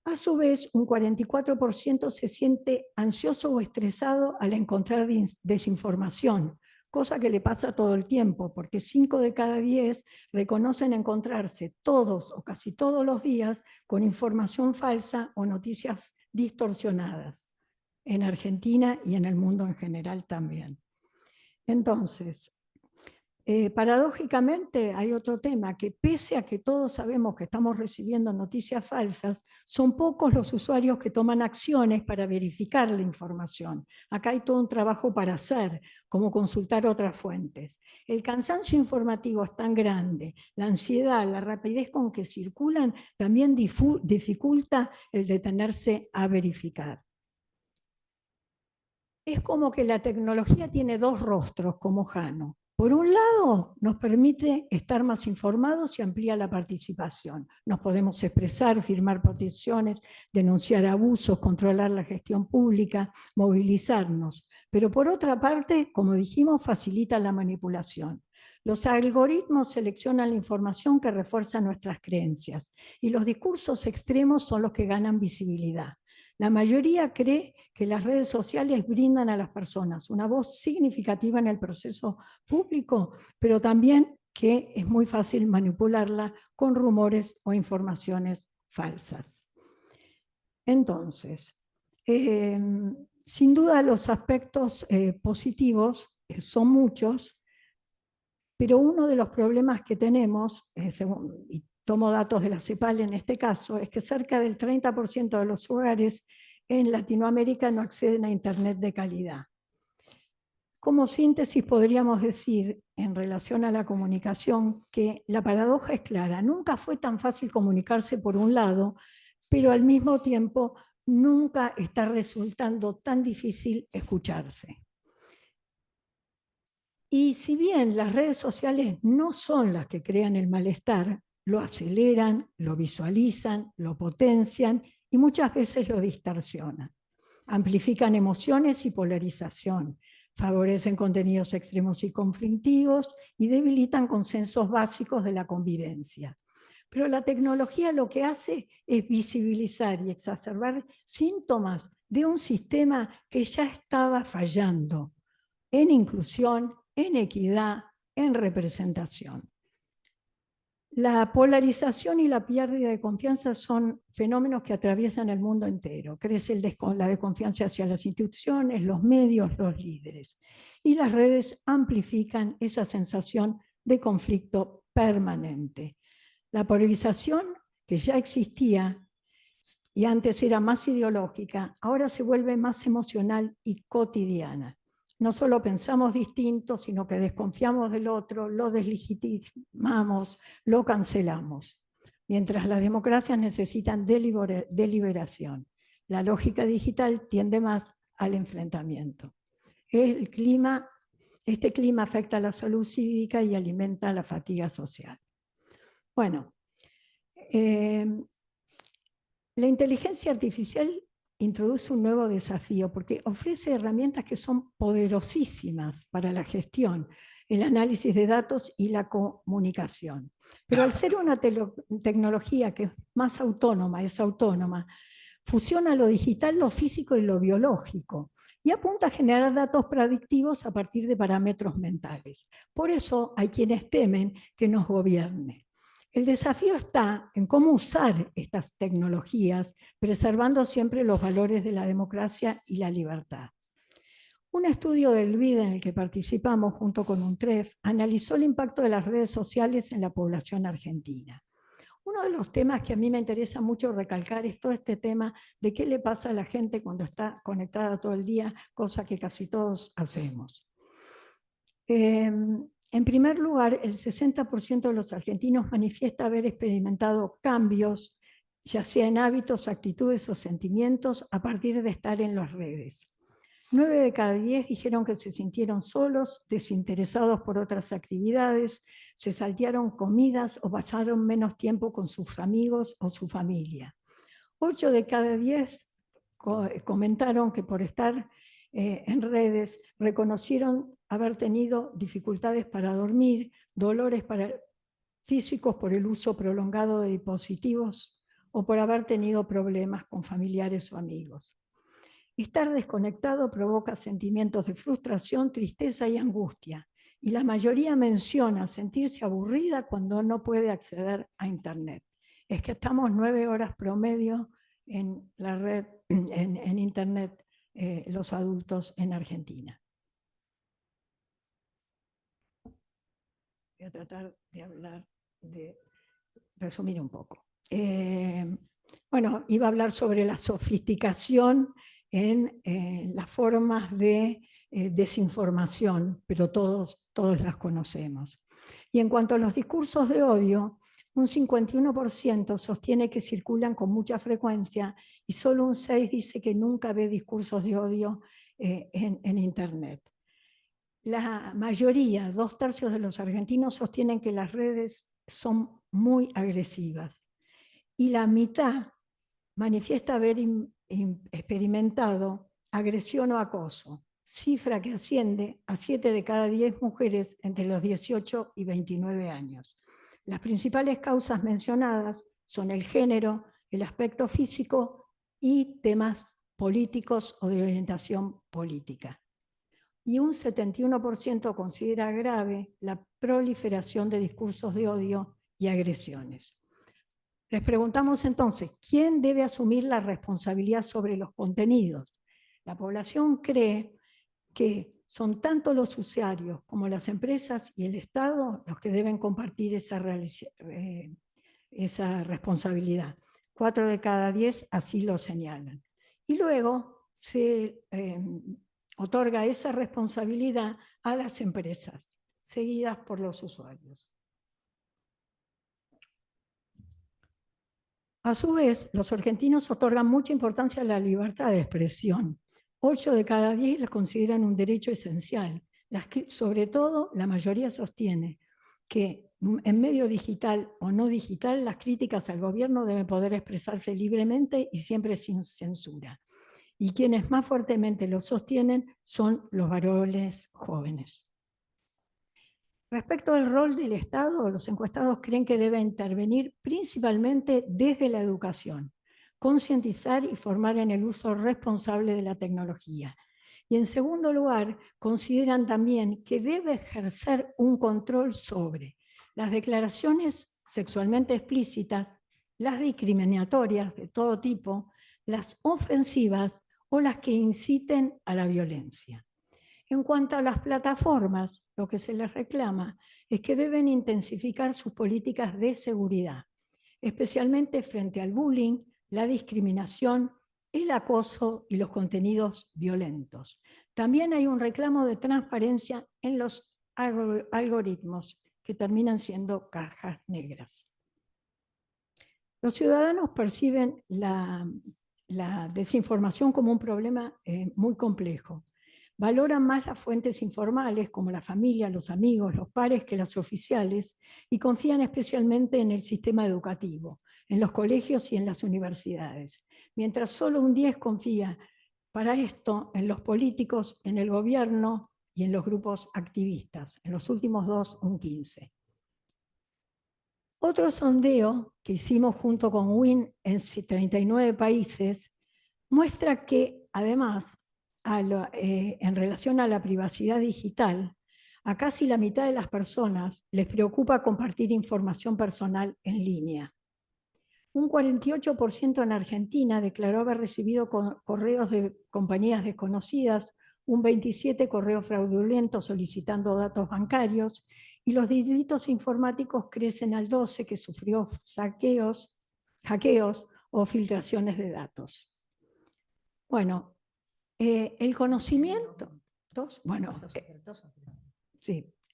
A su vez, un 44% se siente ansioso o estresado al encontrar desinformación, cosa que le pasa todo el tiempo, porque 5 de cada 10 reconocen encontrarse todos o casi todos los días con información falsa o noticias distorsionadas, en Argentina y en el mundo en general también. Entonces, paradójicamente hay otro tema, que pese a que todos sabemos que estamos recibiendo noticias falsas, son pocos los usuarios que toman acciones para verificar la información. Acá hay todo un trabajo para hacer, como consultar otras fuentes. El cansancio informativo es tan grande, la ansiedad, la rapidez con que circulan también dificulta el detenerse a verificar. Es como que la tecnología tiene dos rostros, como Jano. Por un lado, nos permite estar más informados y amplía la participación. Nos podemos expresar, firmar peticiones, denunciar abusos, controlar la gestión pública, movilizarnos. Pero por otra parte, como dijimos, facilita la manipulación. Los algoritmos seleccionan la información que refuerza nuestras creencias y los discursos extremos son los que ganan visibilidad. La mayoría cree que las redes sociales brindan a las personas una voz significativa en el proceso público, pero también que es muy fácil manipularla con rumores o informaciones falsas. Entonces, sin duda los aspectos positivos son muchos, pero uno de los problemas que tenemos, y tomo datos de la CEPAL en este caso, es que cerca del 30% de los hogares en Latinoamérica no acceden a Internet de calidad. Como síntesis podríamos decir, en relación a la comunicación, que la paradoja es clara. Nunca fue tan fácil comunicarse por un lado, pero al mismo tiempo nunca está resultando tan difícil escucharse. Y si bien las redes sociales no son las que crean el malestar, lo aceleran, lo visualizan, lo potencian y muchas veces lo distorsionan. Amplifican emociones y polarización, favorecen contenidos extremos y conflictivos y debilitan consensos básicos de la convivencia. Pero la tecnología lo que hace es visibilizar y exacerbar síntomas de un sistema que ya estaba fallando en inclusión, en equidad, en representación. La polarización y la pérdida de confianza son fenómenos que atraviesan el mundo entero. Crece la desconfianza hacia las instituciones, los medios, los líderes. Y las redes amplifican esa sensación de conflicto permanente. La polarización, que ya existía y antes era más ideológica, ahora se vuelve más emocional y cotidiana. No solo pensamos distinto, sino que desconfiamos del otro, lo deslegitimamos, lo cancelamos. Mientras las democracias necesitan deliberación, la lógica digital tiende más al enfrentamiento. Este clima afecta a la salud cívica y alimenta la fatiga social. Bueno, la inteligencia artificial introduce un nuevo desafío porque ofrece herramientas que son poderosísimas para la gestión, el análisis de datos y la comunicación. Pero al ser una tecnología que es más autónoma, fusiona lo digital, lo físico y lo biológico y apunta a generar datos predictivos a partir de parámetros mentales. Por eso hay quienes temen que nos gobierne. El desafío está en cómo usar estas tecnologías, preservando siempre los valores de la democracia y la libertad. Un estudio del BID en el que participamos junto con UNTREF analizó el impacto de las redes sociales en la población argentina. Uno de los temas que a mí me interesa mucho recalcar es todo este tema de qué le pasa a la gente cuando está conectada todo el día, cosa que casi todos hacemos. En primer lugar, el 60% de los argentinos manifiesta haber experimentado cambios, ya sea en hábitos, actitudes o sentimientos, a partir de estar en las redes. 9 de cada 10 dijeron que se sintieron solos, desinteresados por otras actividades, se saltearon comidas o pasaron menos tiempo con sus amigos o su familia. 8 de cada 10 comentaron que por estar en redes reconocieron haber tenido dificultades para dormir, dolores físicos por el uso prolongado de dispositivos o por haber tenido problemas con familiares o amigos. Estar desconectado provoca sentimientos de frustración, tristeza y angustia, y la mayoría menciona sentirse aburrida cuando no puede acceder a Internet. Es que estamos 9 horas promedio en la red, en Internet, los adultos en Argentina. Voy a tratar de resumir un poco. Bueno, iba a hablar sobre la sofisticación en las formas de desinformación, pero todos las conocemos. Y en cuanto a los discursos de odio, un 51% sostiene que circulan con mucha frecuencia y solo un 6% dice que nunca ve discursos de odio en Internet. La mayoría, 2/3 de los argentinos, sostienen que las redes son muy agresivas y la mitad manifiesta haber experimentado agresión o acoso, cifra que asciende a 7 de cada 10 mujeres entre los 18 y 29 años. Las principales causas mencionadas son el género, el aspecto físico y temas políticos o de orientación política. y un 71% considera grave la proliferación de discursos de odio y agresiones. Les preguntamos entonces, ¿quién debe asumir la responsabilidad sobre los contenidos? La población cree que son tanto los usuarios como las empresas y el Estado los que deben compartir esa responsabilidad. 4 de cada 10 así lo señalan. Y luego se otorga esa responsabilidad a las empresas, seguidas por los usuarios. A su vez, los argentinos otorgan mucha importancia a la libertad de expresión. 8 de cada 10 la consideran un derecho esencial. Sobre todo, la mayoría sostiene que en medio digital o no digital, las críticas al gobierno deben poder expresarse libremente y siempre sin censura. Y quienes más fuertemente lo sostienen son los varones jóvenes. Respecto al rol del Estado, los encuestados creen que debe intervenir principalmente desde la educación, concientizar y formar en el uso responsable de la tecnología. Y en segundo lugar, consideran también que debe ejercer un control sobre las declaraciones sexualmente explícitas, las discriminatorias de todo tipo, las ofensivas o las que inciten a la violencia. En cuanto a las plataformas, lo que se les reclama es que deben intensificar sus políticas de seguridad, especialmente frente al bullying, la discriminación, el acoso y los contenidos violentos. También hay un reclamo de transparencia en los algoritmos, que terminan siendo cajas negras. Los ciudadanos perciben la desinformación como un problema muy complejo. Valoran más las fuentes informales como la familia, los amigos, los pares que las oficiales y confían especialmente en el sistema educativo, en los colegios y en las universidades. Mientras solo un 10 confía para esto en los políticos, en el gobierno y en los grupos activistas. En los últimos 2, un 15. Otro sondeo que hicimos junto con WIN en 39 países muestra que, además, en relación a la privacidad digital, a casi la mitad de las personas les preocupa compartir información personal en línea. Un 48% en Argentina declaró haber recibido correos de compañías desconocidas, un 27% correos fraudulentos solicitando datos bancarios, y los delitos informáticos crecen al 12%, que sufrió hackeos o filtraciones de datos. Bueno, el conocimiento,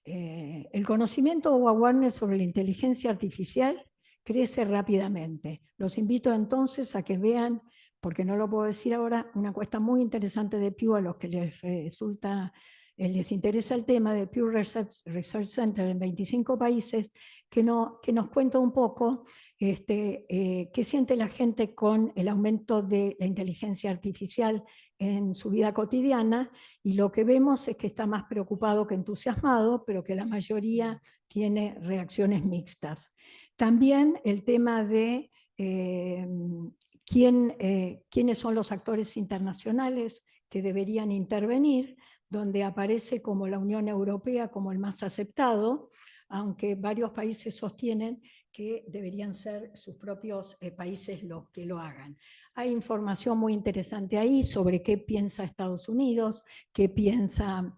el conocimiento o awareness sobre la inteligencia artificial crece rápidamente. Los invito entonces a que vean, porque no lo puedo decir ahora, una encuesta muy interesante de Pew a los que les interesa el tema, de Pew Research Center en 25 países, que nos cuenta un poco qué siente la gente con el aumento de la inteligencia artificial en su vida cotidiana, y lo que vemos es que está más preocupado que entusiasmado, pero que la mayoría tiene reacciones mixtas. También el tema de quiénes son los actores internacionales que deberían intervenir, donde aparece como la Unión Europea como el más aceptado, aunque varios países sostienen que deberían ser sus propios países los que lo hagan. Hay información muy interesante ahí sobre qué piensa Estados Unidos, qué piensan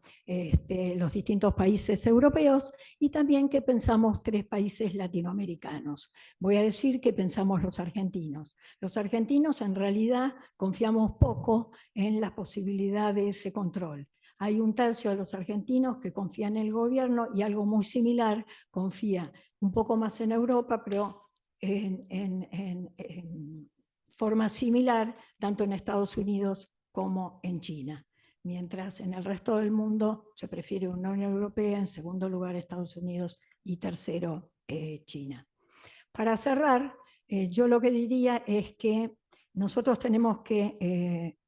los distintos países europeos y también qué pensamos 3 países latinoamericanos. Voy a decir qué pensamos los argentinos. Los argentinos en realidad confiamos poco en la posibilidad de ese control. Hay un tercio de los argentinos que confían en el gobierno y algo muy similar confía un poco más en Europa, pero en forma similar tanto en Estados Unidos como en China. Mientras en el resto del mundo se prefiere Unión Europea, en segundo lugar Estados Unidos y tercero China. Para cerrar, yo lo que diría es que nosotros tenemos que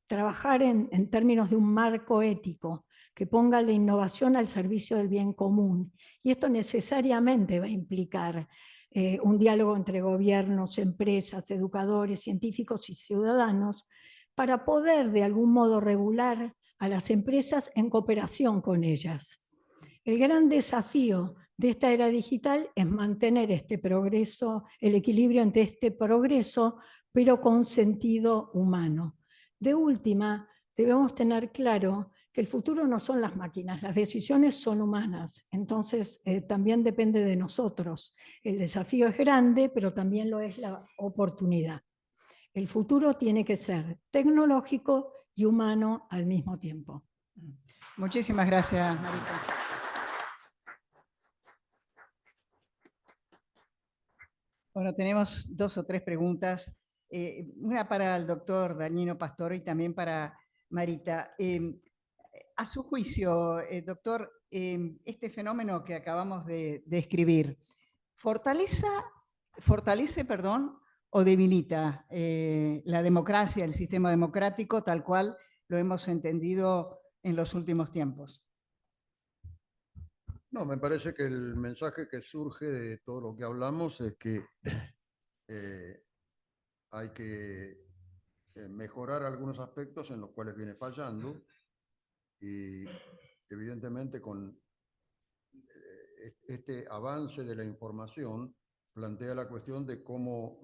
trabajar en términos de un marco ético que ponga la innovación al servicio del bien común. Y esto necesariamente va a implicar un diálogo entre gobiernos, empresas, educadores, científicos y ciudadanos para poder de algún modo regular a las empresas en cooperación con ellas. El gran desafío de esta era digital es mantener este progreso, el equilibrio entre este progreso, pero con sentido humano. De última, debemos tener claro que el futuro no son las máquinas, las decisiones son humanas, entonces también depende de nosotros. El desafío es grande, pero también lo es la oportunidad. El futuro tiene que ser tecnológico y humano al mismo tiempo. Muchísimas gracias, Marita. Bueno, tenemos 2 o 3 preguntas. Una para el doctor Dañino Pastore y también para Marita. A su juicio, doctor, este fenómeno que acabamos de describir, ¿fortalece, o debilita la democracia, el sistema democrático, tal cual lo hemos entendido en los últimos tiempos? No, me parece que el mensaje que surge de todo lo que hablamos es que hay que mejorar algunos aspectos en los cuales viene fallando y evidentemente con este avance de la información plantea la cuestión de cómo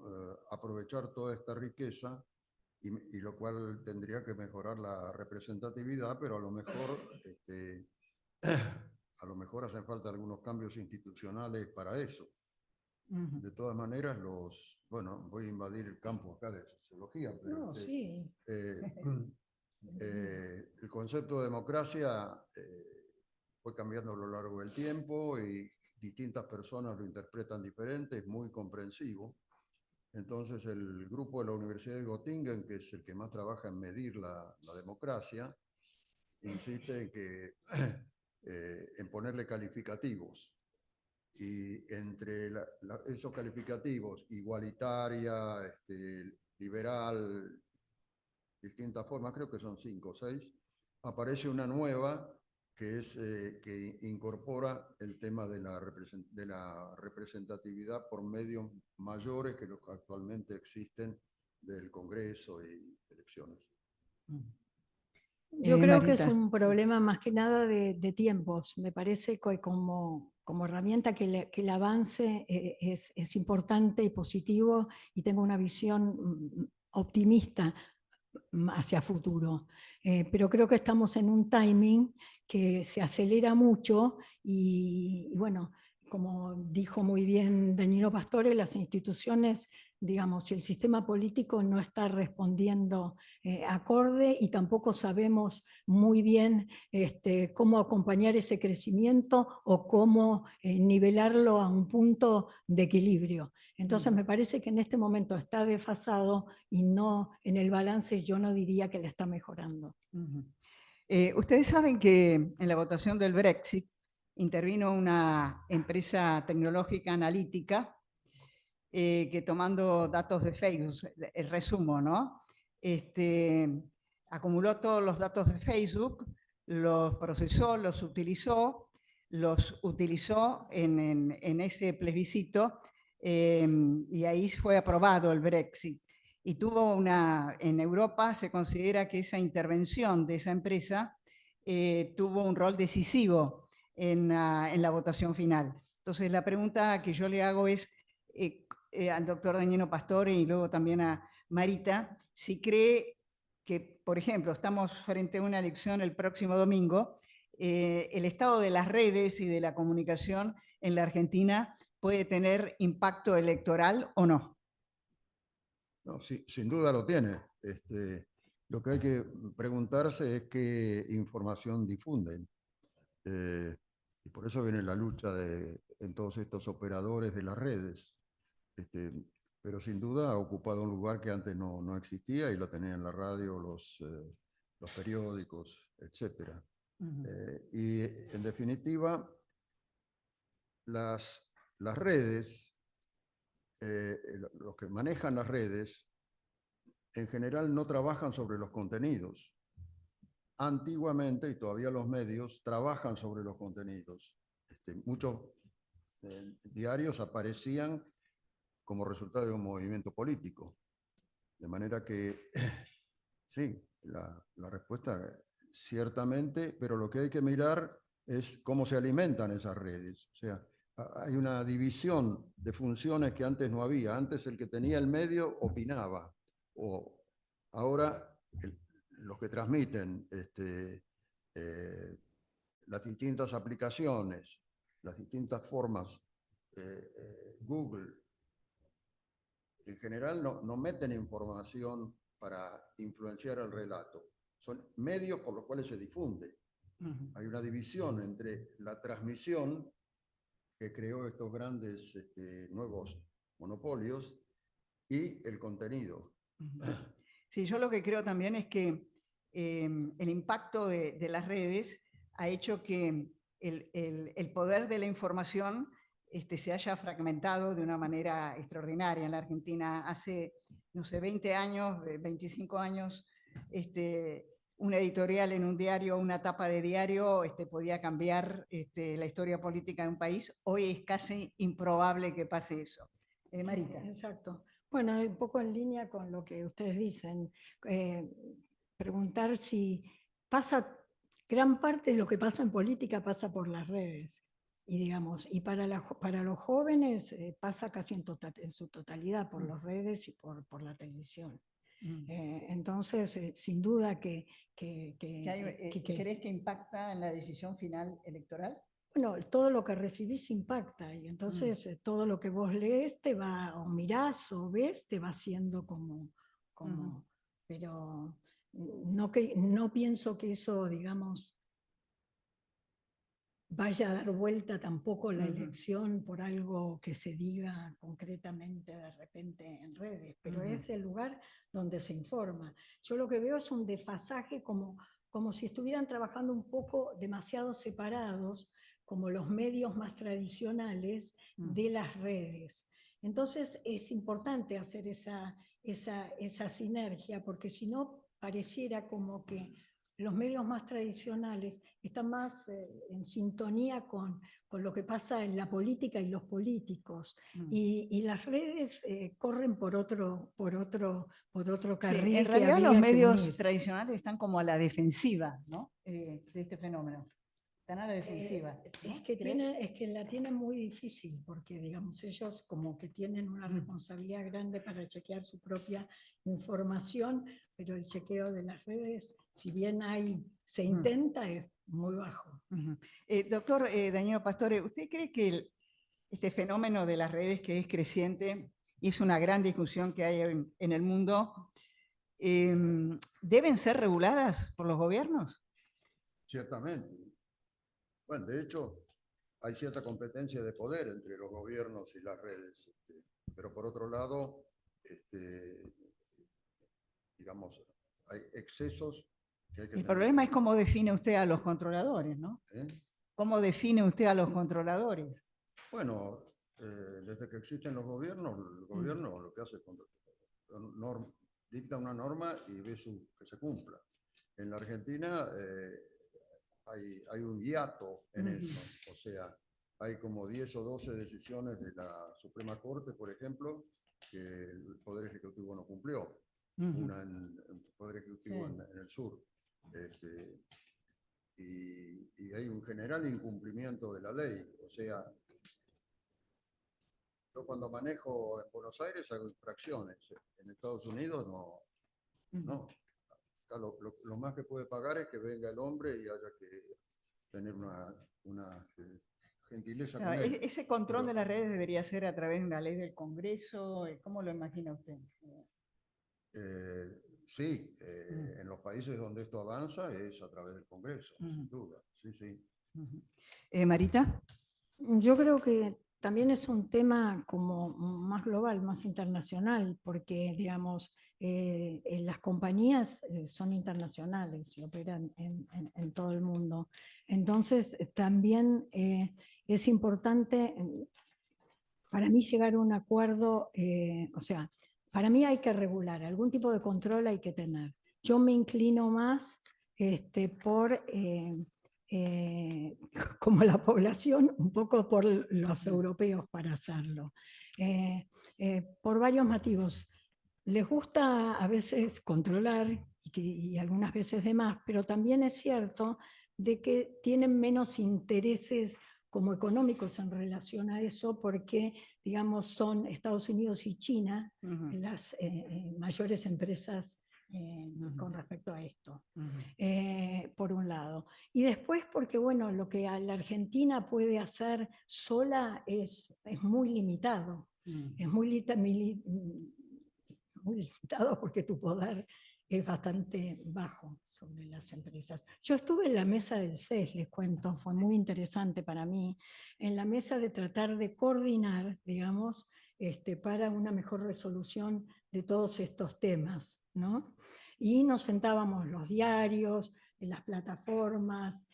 aprovechar toda esta riqueza y lo cual tendría que mejorar la representatividad, pero a lo mejor a lo mejor hacen falta algunos cambios institucionales para eso. De todas maneras, bueno, voy a invadir el campo acá de sociología, pero No, sí. el concepto de democracia fue cambiando a lo largo del tiempo y distintas personas lo interpretan diferente, es muy comprensivo. Entonces, el grupo de la Universidad de Göttingen, que es el que más trabaja en medir la democracia, insiste en que en ponerle calificativos. Y entre esos calificativos, igualitaria, liberal, distintas formas, creo que son 5 o 6, aparece una nueva que es que incorpora el tema de la representatividad por medios mayores que los que actualmente existen del Congreso y elecciones. Yo creo que es Marita. un problema más que nada de tiempos. Me parece que como herramienta que el avance es importante y positivo y tengo una visión optimista hacia futuro. Pero creo que estamos en un timing que se acelera mucho y bueno, como dijo muy bien Dañino Pastore, las instituciones, digamos, el sistema político no está respondiendo acorde y tampoco sabemos muy bien cómo acompañar ese crecimiento o cómo nivelarlo a un punto de equilibrio. Entonces me parece que en este momento está desfasado y no en el balance yo no diría que le está mejorando. Ustedes saben que en la votación del Brexit intervino una empresa tecnológica analítica que tomando datos de Facebook, el resumo, ¿no? Acumuló todos los datos de Facebook, los procesó, los utilizó en ese plebiscito y ahí fue aprobado el Brexit. Y en Europa se considera que esa intervención de esa empresa tuvo un rol decisivo en la votación final. Entonces la pregunta que yo le hago es al doctor Dañino Pastore y luego también a Marita, si cree que, por ejemplo, estamos frente a una elección el próximo domingo, el estado de las redes y de la comunicación en la Argentina puede tener impacto electoral o no. No, sí, sin duda lo tiene. Lo que hay que preguntarse es qué información difunden. Y por eso viene la lucha en todos estos operadores de las redes. Pero sin duda ha ocupado un lugar que antes no existía y lo tenían la radio, los periódicos, etc. Y en definitiva, las redes, los que manejan las redes, en general no trabajan sobre los contenidos. Antiguamente, y todavía los medios, trabajan sobre los contenidos. Muchos diarios aparecían como resultado de un movimiento político. De manera que, sí, la respuesta ciertamente, pero lo que hay que mirar es cómo se alimentan esas redes. O sea, hay una división de funciones que antes no había. Antes el que tenía el medio opinaba, o ahora los que transmiten las distintas aplicaciones, las distintas formas, Google, en general no meten información para influenciar el relato. Son medios por los cuales se difunde. Hay una división entre la transmisión que creó estos grandes nuevos monopolios y el contenido. Sí, yo lo que creo también es que el impacto de las redes ha hecho que el poder de la información se haya fragmentado de una manera extraordinaria. En la Argentina hace, no sé, 20 años, 25 años, una editorial en un diario, una tapa de diario, podía cambiar la historia política de un país. Hoy es casi improbable que pase eso. Marita. Exacto. Bueno, un poco en línea con lo que ustedes dicen, preguntar si pasa, gran parte de lo que pasa en política pasa por las redes. Y digamos, y para los jóvenes pasa casi en su totalidad por las redes y por la televisión. Entonces, sin duda que ¿Crees que impacta en la decisión final electoral? Bueno, todo lo que recibís impacta y entonces todo lo que vos lees te va, o mirás o ves, te va haciendo como pero no pienso que eso, digamos, vaya a dar vuelta tampoco la elección por algo que se diga concretamente de repente en redes, pero es el lugar donde se informa. Yo lo que veo es un desfasaje como si estuvieran trabajando un poco demasiado separados, como los medios más tradicionales de las redes. Entonces es importante hacer esa sinergia, porque si no pareciera como que los medios más tradicionales están más en sintonía con lo que pasa en la política y los políticos. Y las redes corren por otro carril. Sí, en realidad los medios tradicionales están como a la defensiva, ¿no? De este fenómeno. Están a la defensiva. ¿No? Es que la tienen muy difícil, porque digamos, ellos como que tienen una responsabilidad grande para chequear su propia información, pero el chequeo de las redes, si bien se intenta, es muy bajo. Doctor Daniel Pastore, ¿usted cree que este fenómeno de las redes, que es creciente y es una gran discusión que hay en el mundo, deben ser reguladas por los gobiernos? Ciertamente. Bueno, de hecho, hay cierta competencia de poder entre los gobiernos y las redes, pero por otro lado, digamos, hay excesos que hay que El problema es cómo define usted a los controladores, ¿no? ¿Cómo define usted a los controladores? Bueno, desde que existen los gobiernos, el gobierno lo que hace es dicta una norma y ve que se cumpla. En la Argentina hay un hiato en eso, o sea, hay como 10 o 12 decisiones de la Suprema Corte, por ejemplo, que el Poder Ejecutivo no cumplió. Una en el Poder Ejecutivo en el sur. Y hay un general incumplimiento de la ley. O sea, yo cuando manejo en Buenos Aires hago infracciones. En Estados Unidos no. Lo más que puede pagar es que venga el hombre y haya que tener una gentileza con él. Ese control de las redes debería ser a través de una ley del Congreso. ¿Cómo lo imagina usted? Sí, en los países donde esto avanza es a través del Congreso, sin duda. Sí. Marita. Yo creo que también es un tema como más global, más internacional, porque, digamos, las compañías son internacionales y operan en todo el mundo. Entonces, también es importante, para mí, llegar a un acuerdo, o sea, para mí hay que regular, algún tipo de control hay que tener. Yo me inclino más por... como la población, un poco por los europeos para hacerlo, por varios motivos. Les gusta a veces controlar y algunas veces de más, pero también es cierto de que tienen menos intereses como económicos en relación a eso, porque, digamos, son Estados Unidos y China las mayores empresas con respecto a esto, por un lado. Y después porque, bueno, lo que la Argentina puede hacer sola es muy limitado. Es muy limitado porque tu poder es bastante bajo sobre las empresas. Yo estuve en la mesa del CES, les cuento, fue muy interesante para mí, en la mesa de tratar de coordinar, digamos, para una mejor resolución de todos estos temas, ¿no? Y nos sentábamos los diarios, en las plataformas,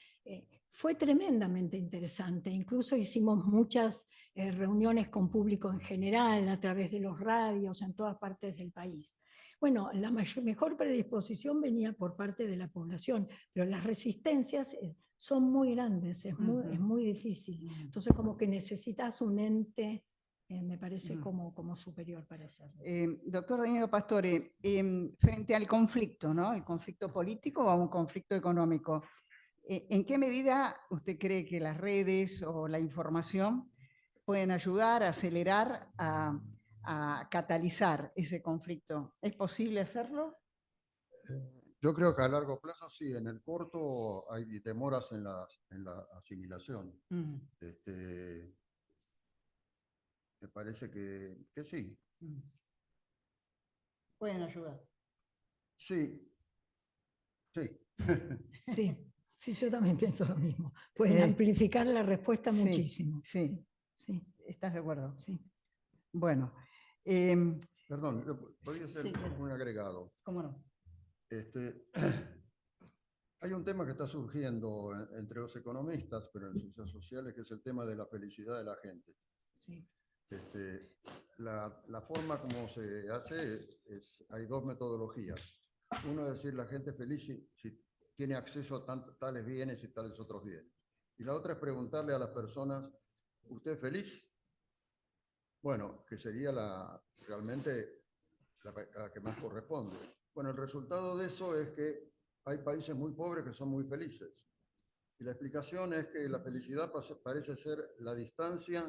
fue tremendamente interesante, incluso hicimos muchas reuniones con público en general, a través de los radios en todas partes del país. Bueno, la mejor predisposición venía por parte de la población, pero las resistencias son muy grandes, es muy difícil. Entonces, como que necesitas un ente, me parece, como superior para hacerlo. Doctor Danielo Pastore, frente al conflicto, ¿no? El conflicto político o un conflicto económico, ¿en qué medida usted cree que las redes o la información pueden ayudar a acelerar, a catalizar ese conflicto? ¿Es posible hacerlo? Yo creo que a largo plazo sí, en el corto hay demoras en la asimilación. Me parece que sí. Pueden ayudar. Sí, sí. Sí, yo también pienso lo mismo. Pueden amplificar la respuesta sí, muchísimo. Sí. ¿Estás de acuerdo? Sí. Bueno. Perdón, podría ser un agregado. ¿Cómo no? Hay un tema que está surgiendo entre los economistas, pero en ciencias sociales, que es el tema de la felicidad de la gente. Sí. La forma como se hace hay dos metodologías. Uno es decir, la gente feliz si tiene acceso a tales bienes y tales otros bienes. Y la otra es preguntarle a las personas, ¿usted es feliz? Bueno, que sería realmente la que más corresponde. Bueno, el resultado de eso es que hay países muy pobres que son muy felices. Y la explicación es que la felicidad parece ser la distancia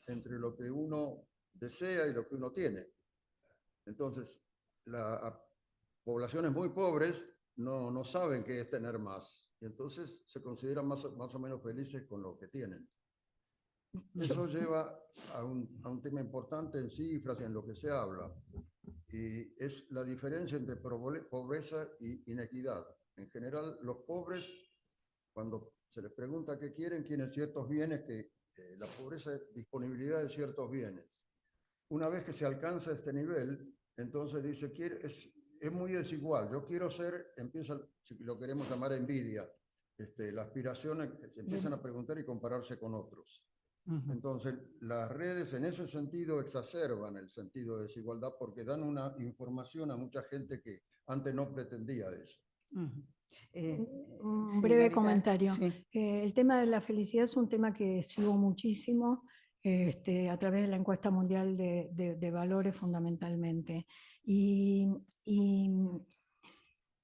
entre lo que uno desea y lo que uno tiene. Entonces, las poblaciones muy pobres no saben qué es tener más. Y entonces se consideran más o menos felices con lo que tienen. Eso lleva a un tema importante en cifras y en lo que se habla. Y es la diferencia entre pobreza y inequidad. En general, los pobres, cuando se les pregunta qué quieren ciertos bienes, la pobreza es disponibilidad de ciertos bienes. Una vez que se alcanza este nivel, entonces dice, es muy desigual. Yo quiero ser, empieza, si lo queremos llamar envidia, la aspiración, se empiezan a preguntar y compararse con otros. Entonces, las redes en ese sentido exacerban el sentido de desigualdad porque dan una información a mucha gente que antes no pretendía de eso. Un breve comentario. Sí. El tema de la felicidad es un tema que sigo muchísimo a través de la encuesta mundial de valores fundamentalmente. Y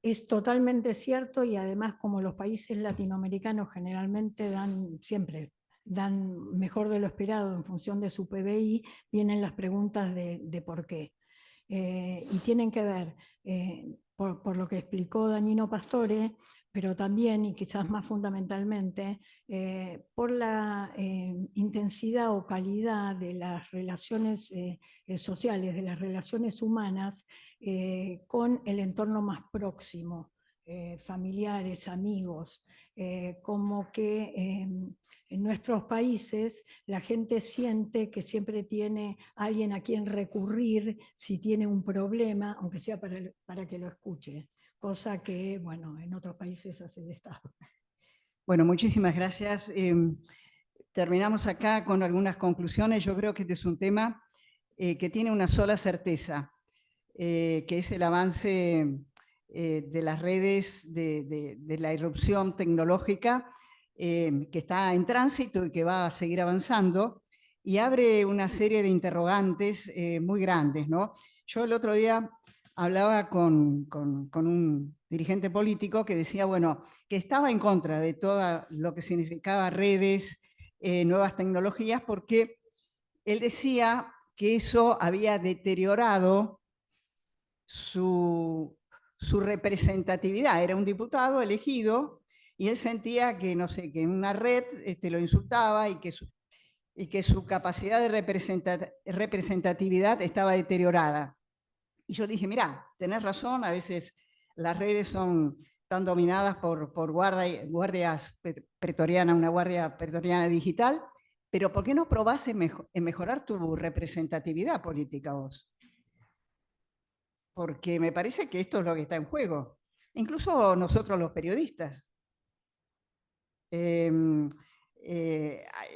es totalmente cierto, y además como los países latinoamericanos generalmente siempre dan mejor de lo esperado en función de su PBI, vienen las preguntas de por qué. Y tienen que ver, por lo que explicó Danilo Pastore, pero también, y quizás más fundamentalmente, por la intensidad o calidad de las relaciones sociales, de las relaciones humanas con el entorno más próximo, familiares, amigos, como que en nuestros países la gente siente que siempre tiene alguien a quien recurrir si tiene un problema, aunque sea para que lo escuche, cosa que, bueno, en otros países hace el Estado. Bueno, muchísimas gracias. Terminamos acá con algunas conclusiones. Yo creo que este es un tema que tiene una sola certeza, que es el avance de las redes, de la irrupción tecnológica, que está en tránsito y que va a seguir avanzando, y abre una serie de interrogantes muy grandes, ¿no? Yo el otro día hablaba con un dirigente político que decía, bueno, que estaba en contra de todo lo que significaba redes, nuevas tecnologías, porque él decía que eso había deteriorado su representatividad. Era un diputado elegido y él sentía que, no sé, que en una red lo insultaba y que su capacidad de representatividad estaba deteriorada. Y yo le dije, mira, tenés razón, a veces las redes están dominadas por guardias pretorianas, una guardia pretoriana digital, pero ¿por qué no probás en mejorar tu representatividad política vos? Porque me parece que esto es lo que está en juego. Incluso nosotros los periodistas.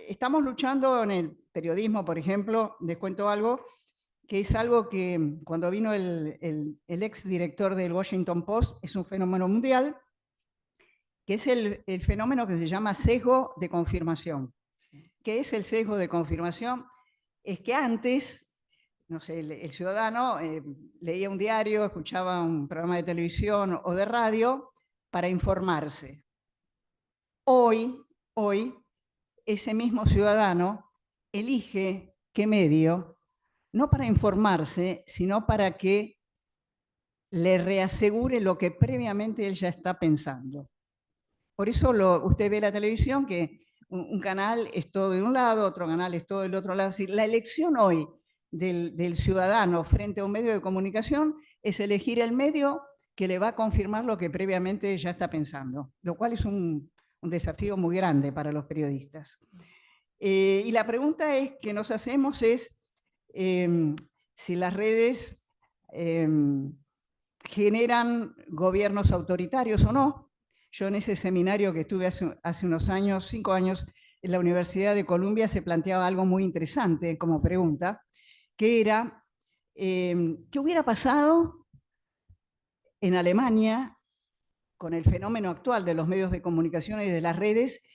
Estamos luchando en el periodismo, por ejemplo, les cuento algo, que es algo que cuando vino el ex director del Washington Post, es un fenómeno mundial, que es el fenómeno que se llama sesgo de confirmación. ¿Qué es el sesgo de confirmación? Es que antes, no sé, el ciudadano leía un diario, escuchaba un programa de televisión o de radio para informarse. Hoy, ese mismo ciudadano elige qué medio, no para informarse, sino para que le reasegure lo que previamente él ya está pensando. Por eso usted ve la televisión, que un canal es todo de un lado, otro canal es todo del otro lado. Es decir, la elección hoy del ciudadano frente a un medio de comunicación es elegir el medio que le va a confirmar lo que previamente ya está pensando, lo cual es un desafío muy grande para los periodistas. Y la pregunta que nos hacemos es si las redes generan gobiernos autoritarios o no. Yo en ese seminario que estuve hace unos años, 5 años, en la Universidad de Columbia, se planteaba algo muy interesante como pregunta, que era, ¿qué hubiera pasado en Alemania con el fenómeno actual de los medios de comunicación y de las redes?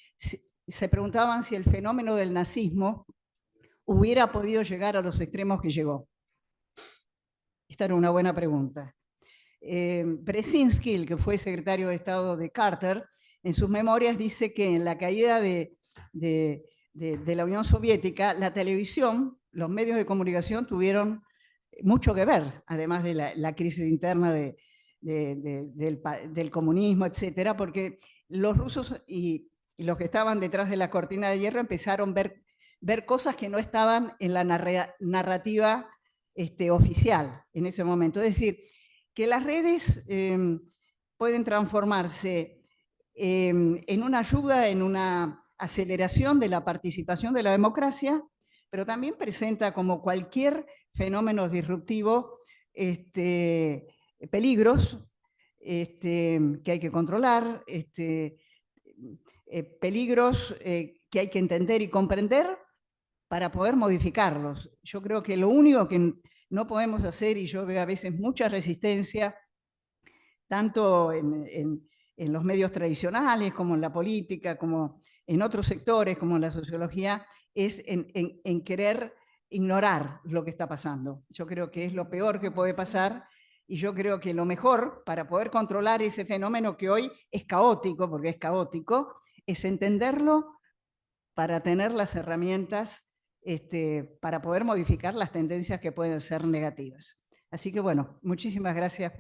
Se preguntaban si el fenómeno del nazismo hubiera podido llegar a los extremos que llegó. Esta era una buena pregunta. Brzezinski, el que fue secretario de Estado de Carter, en sus memorias dice que en la caída de la Unión Soviética, la televisión, los medios de comunicación tuvieron mucho que ver, además de la crisis interna del comunismo, etcétera, porque los rusos y los que estaban detrás de la cortina de hierro empezaron a ver cosas que no estaban en la narrativa oficial en ese momento. Es decir, que las redes pueden transformarse en una ayuda, en una aceleración de la participación de la democracia, pero también presenta, como cualquier fenómeno disruptivo, peligros que hay que controlar, peligros que hay que entender y comprender para poder modificarlos. Yo creo que lo único que no podemos hacer, y yo veo a veces mucha resistencia, tanto en los medios tradicionales, como en la política, como en otros sectores, como en la sociología, es en querer ignorar lo que está pasando. Yo creo que es lo peor que puede pasar, y yo creo que lo mejor para poder controlar ese fenómeno que hoy es caótico, porque es caótico, es entenderlo para tener las herramientas para poder modificar las tendencias que pueden ser negativas. Así que bueno, muchísimas gracias.